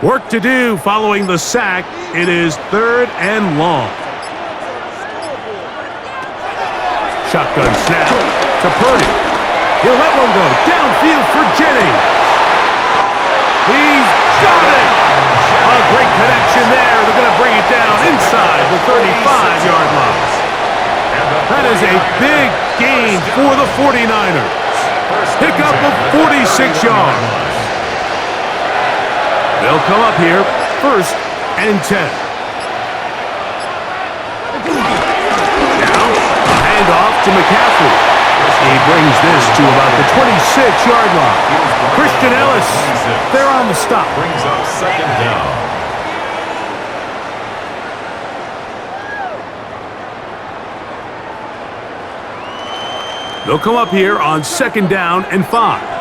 Speaker 1: Work to do following the sack. It is 3rd and long. Shotgun snap to Purdy. He'll let one go. Downfield for Jennings. He's got it. A great connection there. They're going to bring it down inside the 35-yard line. That is a big gain for the 49ers. Pick up of 46 yards. They'll come up here, 1st and 10. Now, a handoff to McCaffrey. He brings this to about the 26-yard line. Christian Ellis, they're on the stop.
Speaker 3: Brings up 2nd down.
Speaker 1: They'll come up here on 2nd down and 5.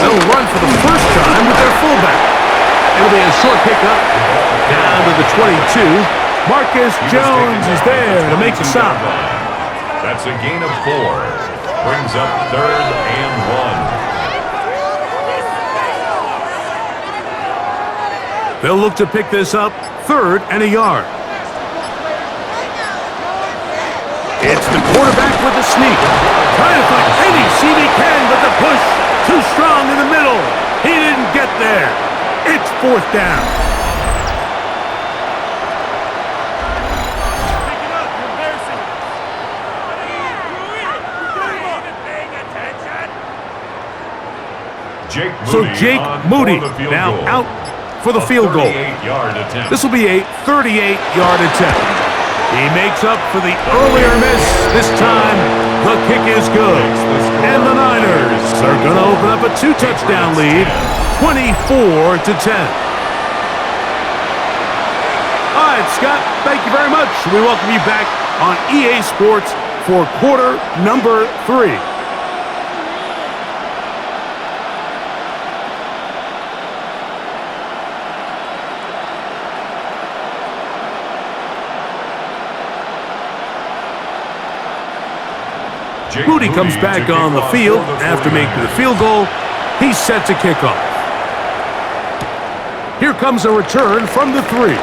Speaker 1: They'll run for the first time with their fullback. It'll be a short pickup down to the 22. Marcus Jones is there to make the stop.
Speaker 3: That's a gain of 4. Brings up 3rd and 1.
Speaker 1: They'll look to pick this up 3rd and a yard. It's the quarterback with the sneak. Trying to find any seam he can, but the push too strong in the middle. He didn't get there. It's 4th down. Jake Moody now out for the field goal. This will be a 38-yard attempt. He makes up for the earlier miss. This time, the kick is good. And the Niners are going to open up a 2-touchdown lead, 24-10. All right, Scott, thank you very much. We welcome you back on EA Sports for quarter number 3. Moody comes back on the field after making the field goal. He's set to kick off. Here comes a return from the 3.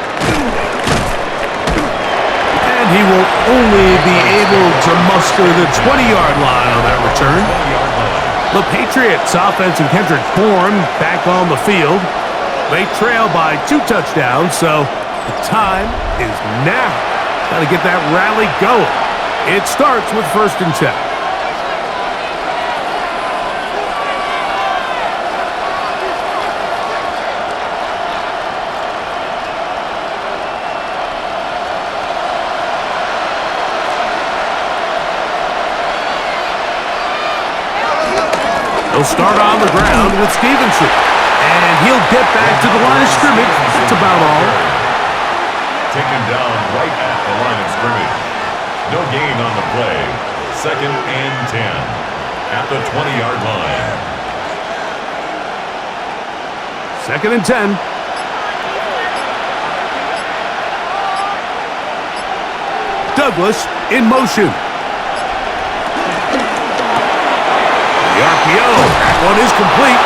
Speaker 1: And he will only be able to muster the 20-yard line on that return. The Patriots offense and Kendrick Bourne back on the field. They trail by 2 touchdowns, so the time is now. Got to get that rally going. It starts with 1st and 10. He'll start on the ground with Stevenson. And he'll get back to the line of scrimmage. That's about all.
Speaker 3: Taken down right at the line of scrimmage. No gain on the play. 2nd and 10 at the 20-yard line.
Speaker 1: 2nd and 10. Douglas in motion. The RPO. That one is complete.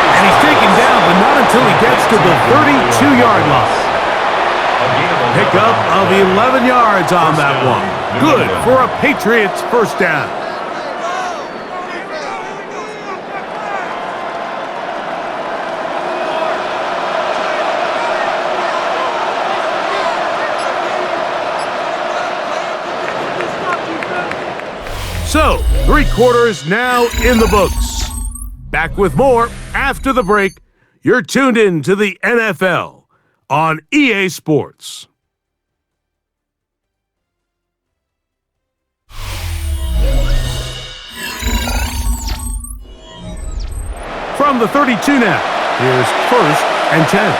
Speaker 1: And he's taken down, but not until he gets to the 32-yard line. Pickup of 11 yards on that one. Good for a Patriots 1st down. So, 3 quarters now in the books. Back with more after the break. You're tuned in to the NFL on EA Sports. From the 32 now, here's 1st and 10.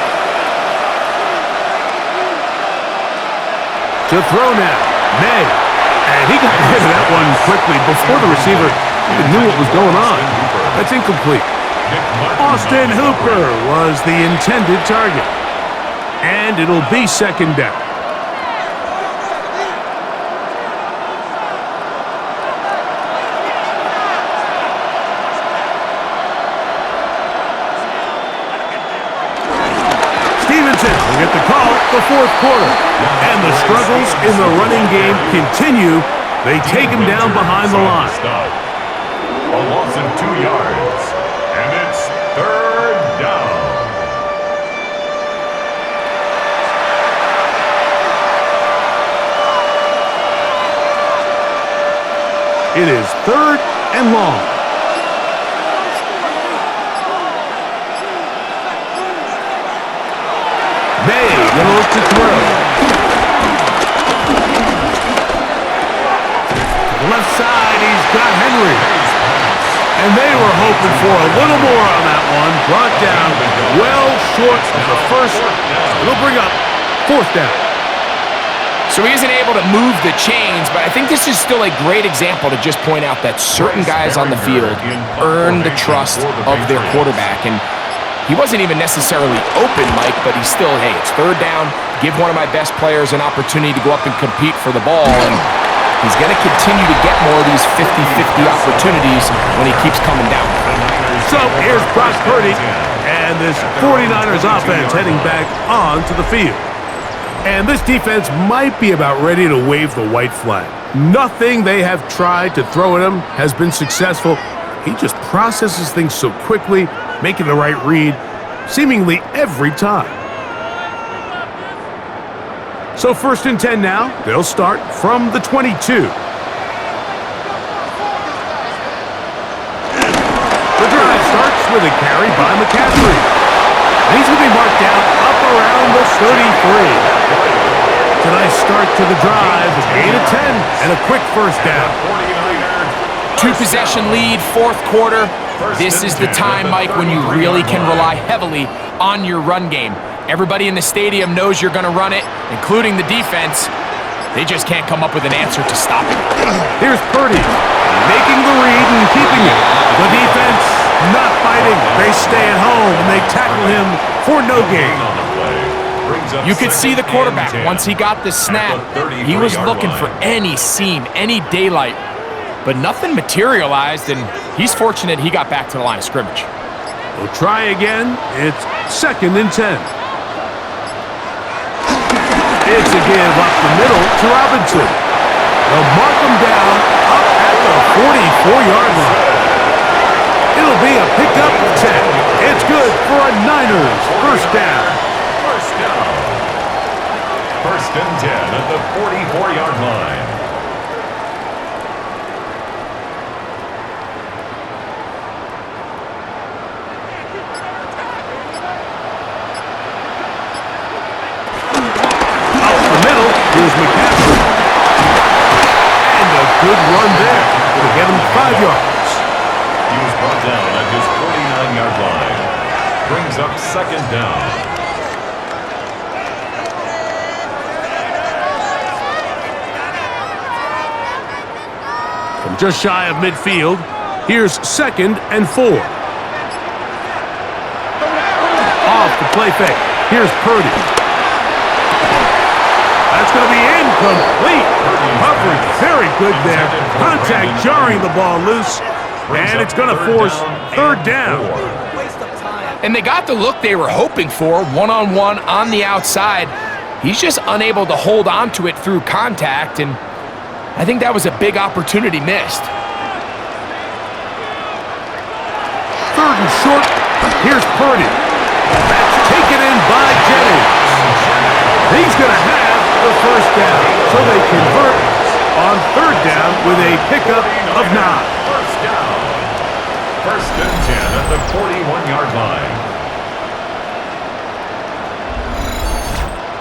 Speaker 1: To throw now, May. And he got rid of that one quickly before the receiver even knew what was going on. That's incomplete. Austin Hooper was the intended target. And it'll be 2nd down. the fourth quarter. And the struggles in the running game continue. They take him down behind the line.
Speaker 3: A loss of 2 yards. And it's third down.
Speaker 1: It is third and long. May gonna look to throw. To the left side, he's got Henry. And they were hoping for a little more on that one. Brought down well short of the first. It'll bring up fourth down.
Speaker 2: So he isn't able to move the chains, but I think this is still a great example to just point out that certain guys on the field earn the trust of their quarterback. And he wasn't even necessarily open, Mike, but he's still, hey, it's third down. Give one of my best players an opportunity to go up and compete for the ball. And he's going to continue to get more of these 50-50 opportunities when he keeps coming down.
Speaker 1: So here's Brock Purdy and this 49ers offense heading back onto the field. And this defense might be about ready to wave the white flag. Nothing they have tried to throw at him has been successful. He just processes things so quickly, making the right read seemingly every time. So 1st and 10 now. They'll start from the 22. The drive starts with a carry by McCaffrey. He's going to be marked down up around the 33. It's a nice start to the drive. 8 of 10 and a quick first down.
Speaker 2: 2-possession lead, fourth quarter. This is the time, Mike, when you really can rely heavily on your run game. Everybody in the stadium knows you're going to run it, including the defense. They just can't come up with an answer to stop it.
Speaker 1: Here's Purdy, making the read and keeping it. The defense not fighting. They stay at home and they tackle him for no gain.
Speaker 2: You could see the quarterback, once he got the snap, he was looking for any seam, any daylight, but nothing materialized, and he's fortunate he got back to the line of scrimmage.
Speaker 1: We'll try again. It's 2nd and 10. It's a give up the middle to Robinson. They'll mark him down up at the 44-yard line. It'll be a pickup of 10. It's good for a Niners first down.
Speaker 3: First and 10 at the 44-yard line.
Speaker 1: Out the middle, here's McCaffrey. And a good run there. It'll get him 5 yards.
Speaker 3: He was brought down at his 49-yard line. Brings up second down.
Speaker 1: From just shy of midfield, here's 2nd and 4. Off the play fake. Here's Purdy. That's going to be incomplete. Coverage very good there. Contact jarring the ball loose. And it's going to force third down.
Speaker 2: And they got the look they were hoping for, one-on-one on the outside. He's just unable to hold on to it through contact, and I think that was a big opportunity missed.
Speaker 1: 3rd and short. Here's Purdy. That's taken in by Jennings. He's going to have the first down. So they convert on 3rd down with a pickup of 9.
Speaker 3: First down. First and 10 at the 41-yard line.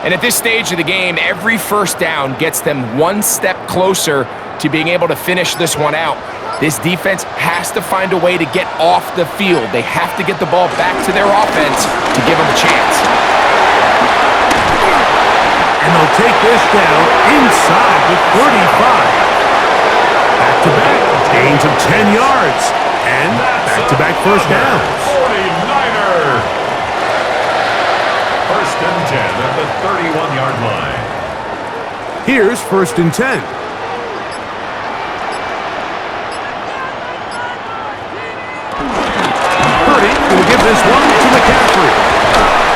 Speaker 2: And at this stage of the game, every first down gets them one step closer to being able to finish this one out. This defense has to find a way to get off the field. They have to get the ball back to their offense to give them a chance.
Speaker 1: And they'll take this down inside the 35. Back-to-back gains of 10 yards. And back-to-back first downs.
Speaker 3: 49er. First and 10 at the 31-yard line.
Speaker 1: Here's 1st and 10. Purdy going to give this one to McCaffrey.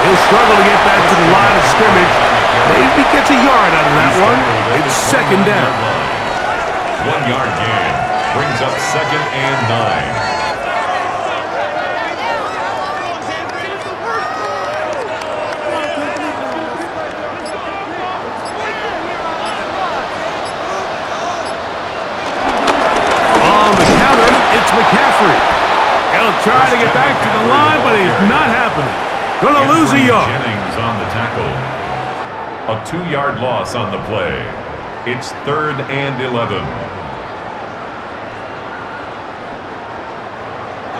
Speaker 1: He'll struggle to get back to the line of scrimmage. second down.
Speaker 3: 1 yard gain brings up 2nd and 9.
Speaker 1: McCaffrey. He'll try to get back to the line, but he's not happening. Gonna lose a yard.
Speaker 3: Jennings on the tackle. A 2-yard loss on the play. It's 3rd and 11.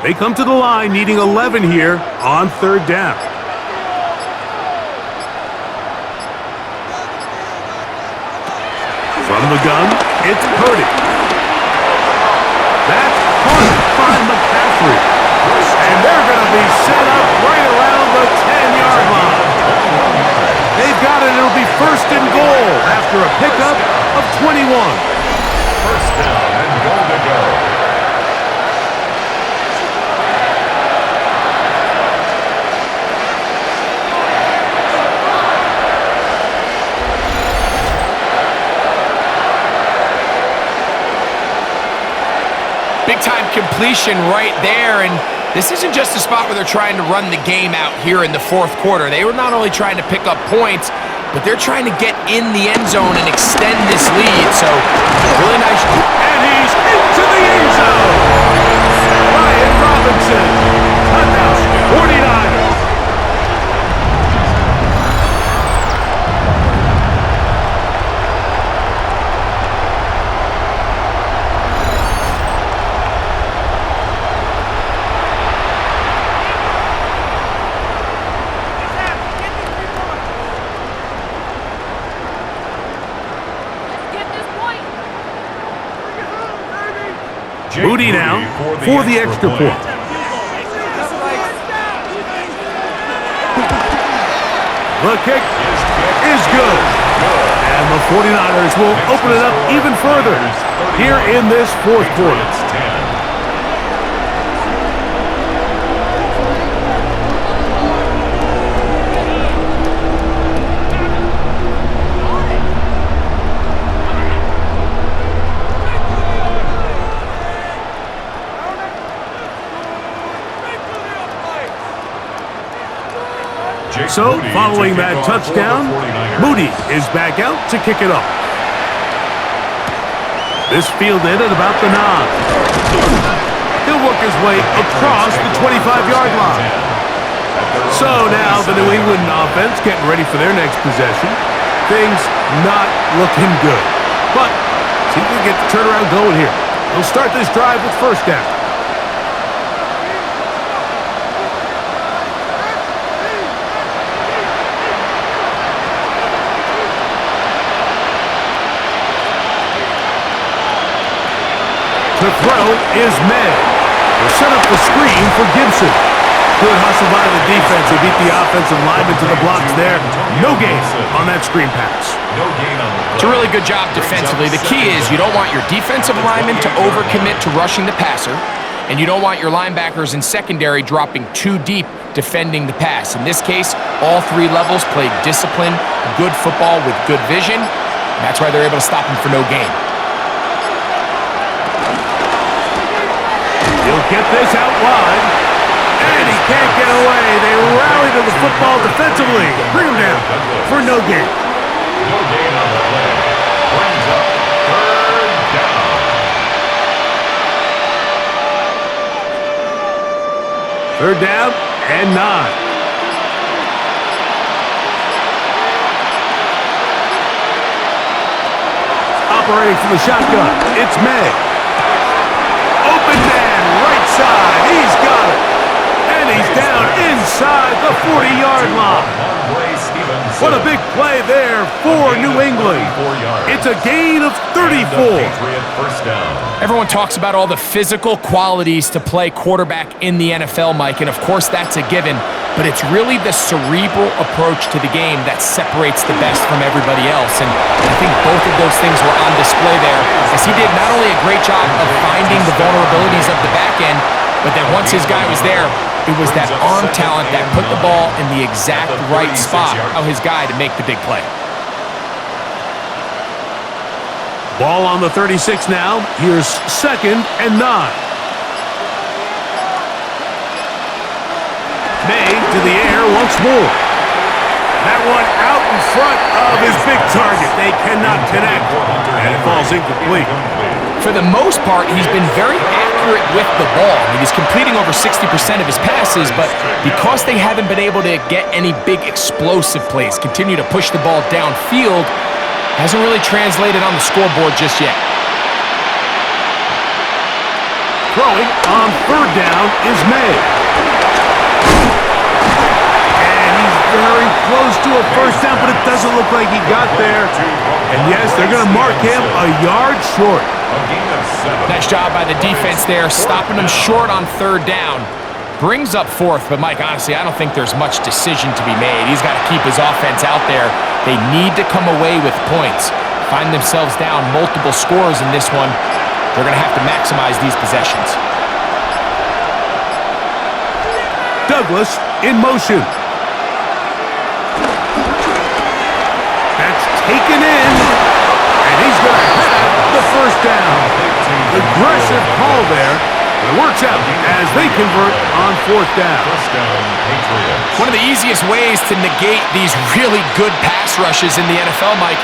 Speaker 1: They come to the line needing 11 here on 3rd down. From the gun, it's Purdy. That's by McCaffrey. And they're going to be set up right around the 10-yard line. They've got it. It'll be 1st and goal after a pickup of 21.
Speaker 3: 1st down and goal to go.
Speaker 2: Big-time completion right there, and this isn't just a spot where they're trying to run the game out here in the 4th quarter. They were not only trying to pick up points, but they're trying to get in the end zone and extend this lead, so really nice.
Speaker 1: And he's into the end zone! Ryan Robinson, touchdown, 49ers. Moody now for the extra point. The kick is good. And the 49ers will open it up even further here in this 4th quarter. So, following that touchdown, Moody is back out to kick it off. This fielded at about the 9. He'll work his way across the 25-yard line. So now the New England offense getting ready for their next possession. Things not looking good. But see if we can get the turnaround going here. They'll start this drive with 1st down. The throw is May. They'll set up the screen for Gibson. Good hustle by the defense. They beat the offensive lineman to the blocks there. No gain on that screen pass.
Speaker 3: No gain on the play.
Speaker 2: It's a really good job defensively. The key is you don't want your defensive lineman to overcommit to rushing the passer, and you don't want your linebackers in secondary dropping too deep defending the pass. In this case, all 3 levels played disciplined, good football with good vision. And that's why they're able to stop him for no gain.
Speaker 1: He'll get this out wide, and he can't get away. They rally to the football defensively. Bring him down for no gain.
Speaker 3: No gain on the play. Brings up 3rd down.
Speaker 1: 3rd down and 9. Operating from the shotgun, it's May. Open man, right side, he's got it. And he's down inside the 40-yard line. What a big play there for New England. It's a gain of 34.
Speaker 2: Everyone talks about all the physical qualities to play quarterback in the NFL, Mike, and of course that's a given, but it's really the cerebral approach to the game that separates the best from everybody else, and I think both of those things were on display there, as he did not only a great job of finding the vulnerabilities of the back end, but then once his guy was there, it was that arm talent that put the ball in the exact right spot of his guy to make the big play.
Speaker 1: Ball on the 36 now. Here's 2nd and 9. May to the air once more. That one out in front of his big target. They cannot connect, and it falls incomplete.
Speaker 2: For the most part, he's been very accurate with the ball. I mean, he's completing over 60% of his passes, but because they haven't been able to get any big explosive plays, continue to push the ball downfield, hasn't really translated on the scoreboard just yet.
Speaker 1: Throwing on 3rd down is May. Very close to a first down, but it doesn't look like he got there. And yes, they're going to mark him a yard short.
Speaker 2: Nice job by the defense there, stopping him short on 3rd down. Brings up 4th, but Mike, honestly, I don't think there's much decision to be made. He's got to keep his offense out there. They need to come away with points. Find themselves down multiple scores in this one. They're going to have to maximize these possessions.
Speaker 1: Douglas in motion. Taken in, and he's going to have the first down. Aggressive call there. It works out as they convert on 4th down.
Speaker 2: One of the easiest ways to negate these really good pass rushes in the NFL, Mike,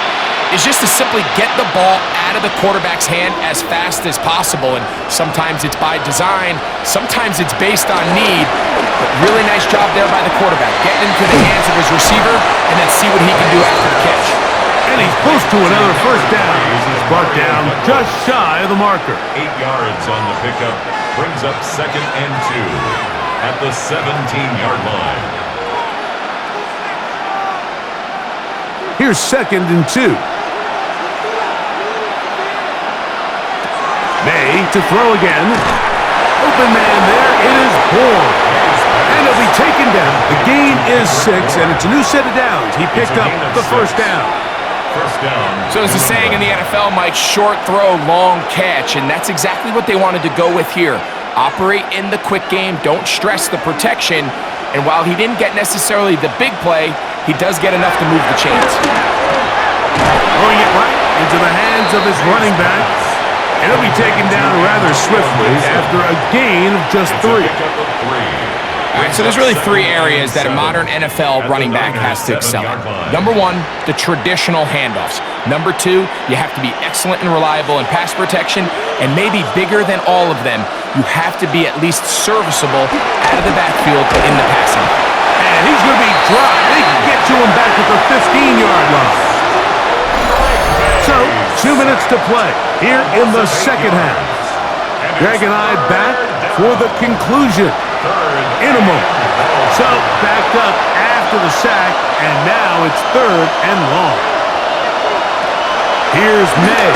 Speaker 2: is just to simply get the ball out of the quarterback's hand as fast as possible. And sometimes it's by design, sometimes it's based on need. But really nice job there by the quarterback, getting into the hands of his receiver and then see what he can do after the catch.
Speaker 1: And he's close to another first down. Brought down just shy of the marker.
Speaker 3: 8 yards on the pickup. Brings up 2nd and 2 at the 17-yard line.
Speaker 1: Here's 2nd and 2. May to throw again. Open man there. It is Bourne. And he'll be taken down. The gain is 6, and it's a new set of downs. He picked up the first down.
Speaker 2: So there's a saying in the NFL, Mike, short throw, long catch, and that's exactly what they wanted to go with here. Operate in the quick game, don't stress the protection, and while he didn't get necessarily the big play, he does get enough to move the chains.
Speaker 1: Throwing it right into the hands of his running back, and he'll be taken down rather swiftly after a gain of just 3.
Speaker 2: All right, so there's really 3 areas that a modern NFL running back has to excel in. Number 1, the traditional handoffs. Number 2, you have to be excellent and reliable in pass protection, and maybe bigger than all of them, you have to be at least serviceable out of the backfield in the passing.
Speaker 1: And he's going to be dropped. They can get to him back at the 15-yard line. So, 2 minutes to play here in the second half. Greg and I back for the conclusion in a moment. So, backed up after the sack, and now it's 3rd and long. Here's May.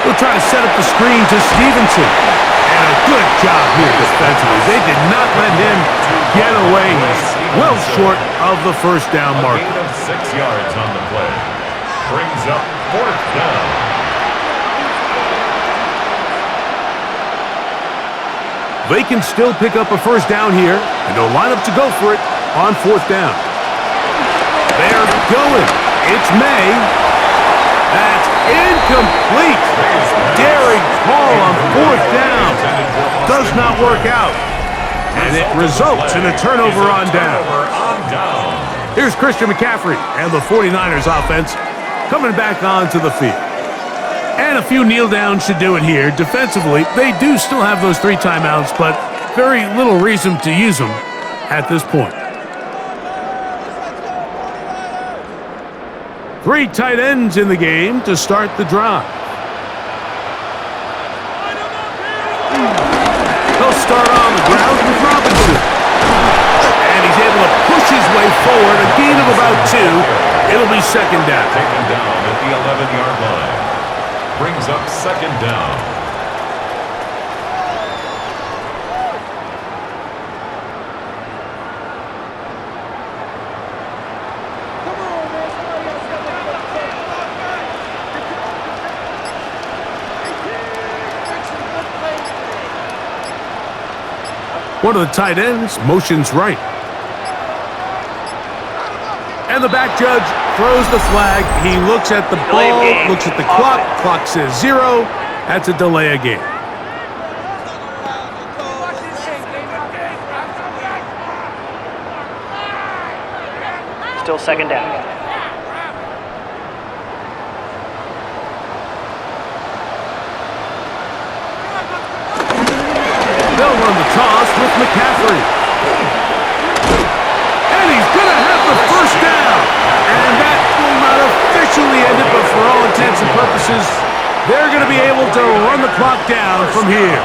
Speaker 1: He'll try to set up the screen to Stevenson. And a good job here defensively. They did not let him get away. He's well short of the first down marker.
Speaker 3: A gain of 6 yards on the play. Brings up 4th down.
Speaker 1: They can still pick up a first down here, and they'll line up to go for it on 4th down. They're going. It's May. That's incomplete. Daring call on 4th down. Does not work out. And it results in a turnover on down. Here's Christian McCaffrey and the 49ers offense coming back onto the field. And a few kneel downs should do it here. Defensively, they do still have those 3 timeouts, but very little reason to use them at this point. 3 tight ends in the game to start the drive. They'll start on the ground with Robinson. And he's able to push his way forward, a gain of about 2. It'll be 2nd down.
Speaker 3: Taken down at the 11-yard line. Brings up 2nd down.
Speaker 1: One of the tight ends motions right. And the back judge throws the flag. He looks at the ball, looks at the clock. Clock says 0. That's a delay of game.
Speaker 6: Still second down.
Speaker 1: They'll run the toss with McCaffrey. And he's going to have the first down. And that will not officially end it, but for all intents and purposes, they're going to be able to run the clock down from here.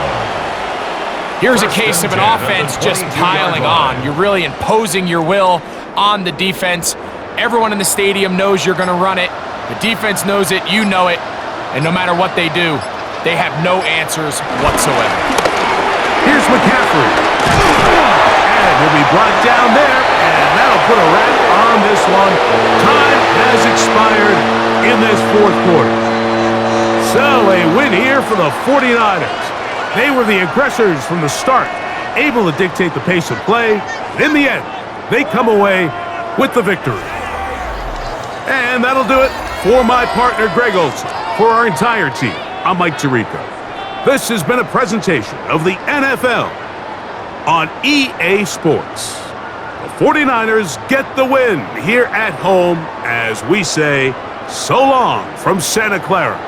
Speaker 2: Here's a case of an offense just piling on. You're really imposing your will on the defense. Everyone in the stadium knows you're going to run it. The defense knows it. You know it. And no matter what they do, they have no answers whatsoever.
Speaker 1: Here's McCaffrey. And he'll be brought down there, and that'll put a wrap on this one. Time has expired in this fourth quarter. So a win here for the 49ers. They were the aggressors from the start, able to dictate the pace of play. In the end, they come away with the victory. And that'll do it for my partner, Greg Olson. For our entire team, I'm Mike Tirico. This has been a presentation of the NFL on EA Sports. The 49ers get the win here at home as we say so long from Santa Clara.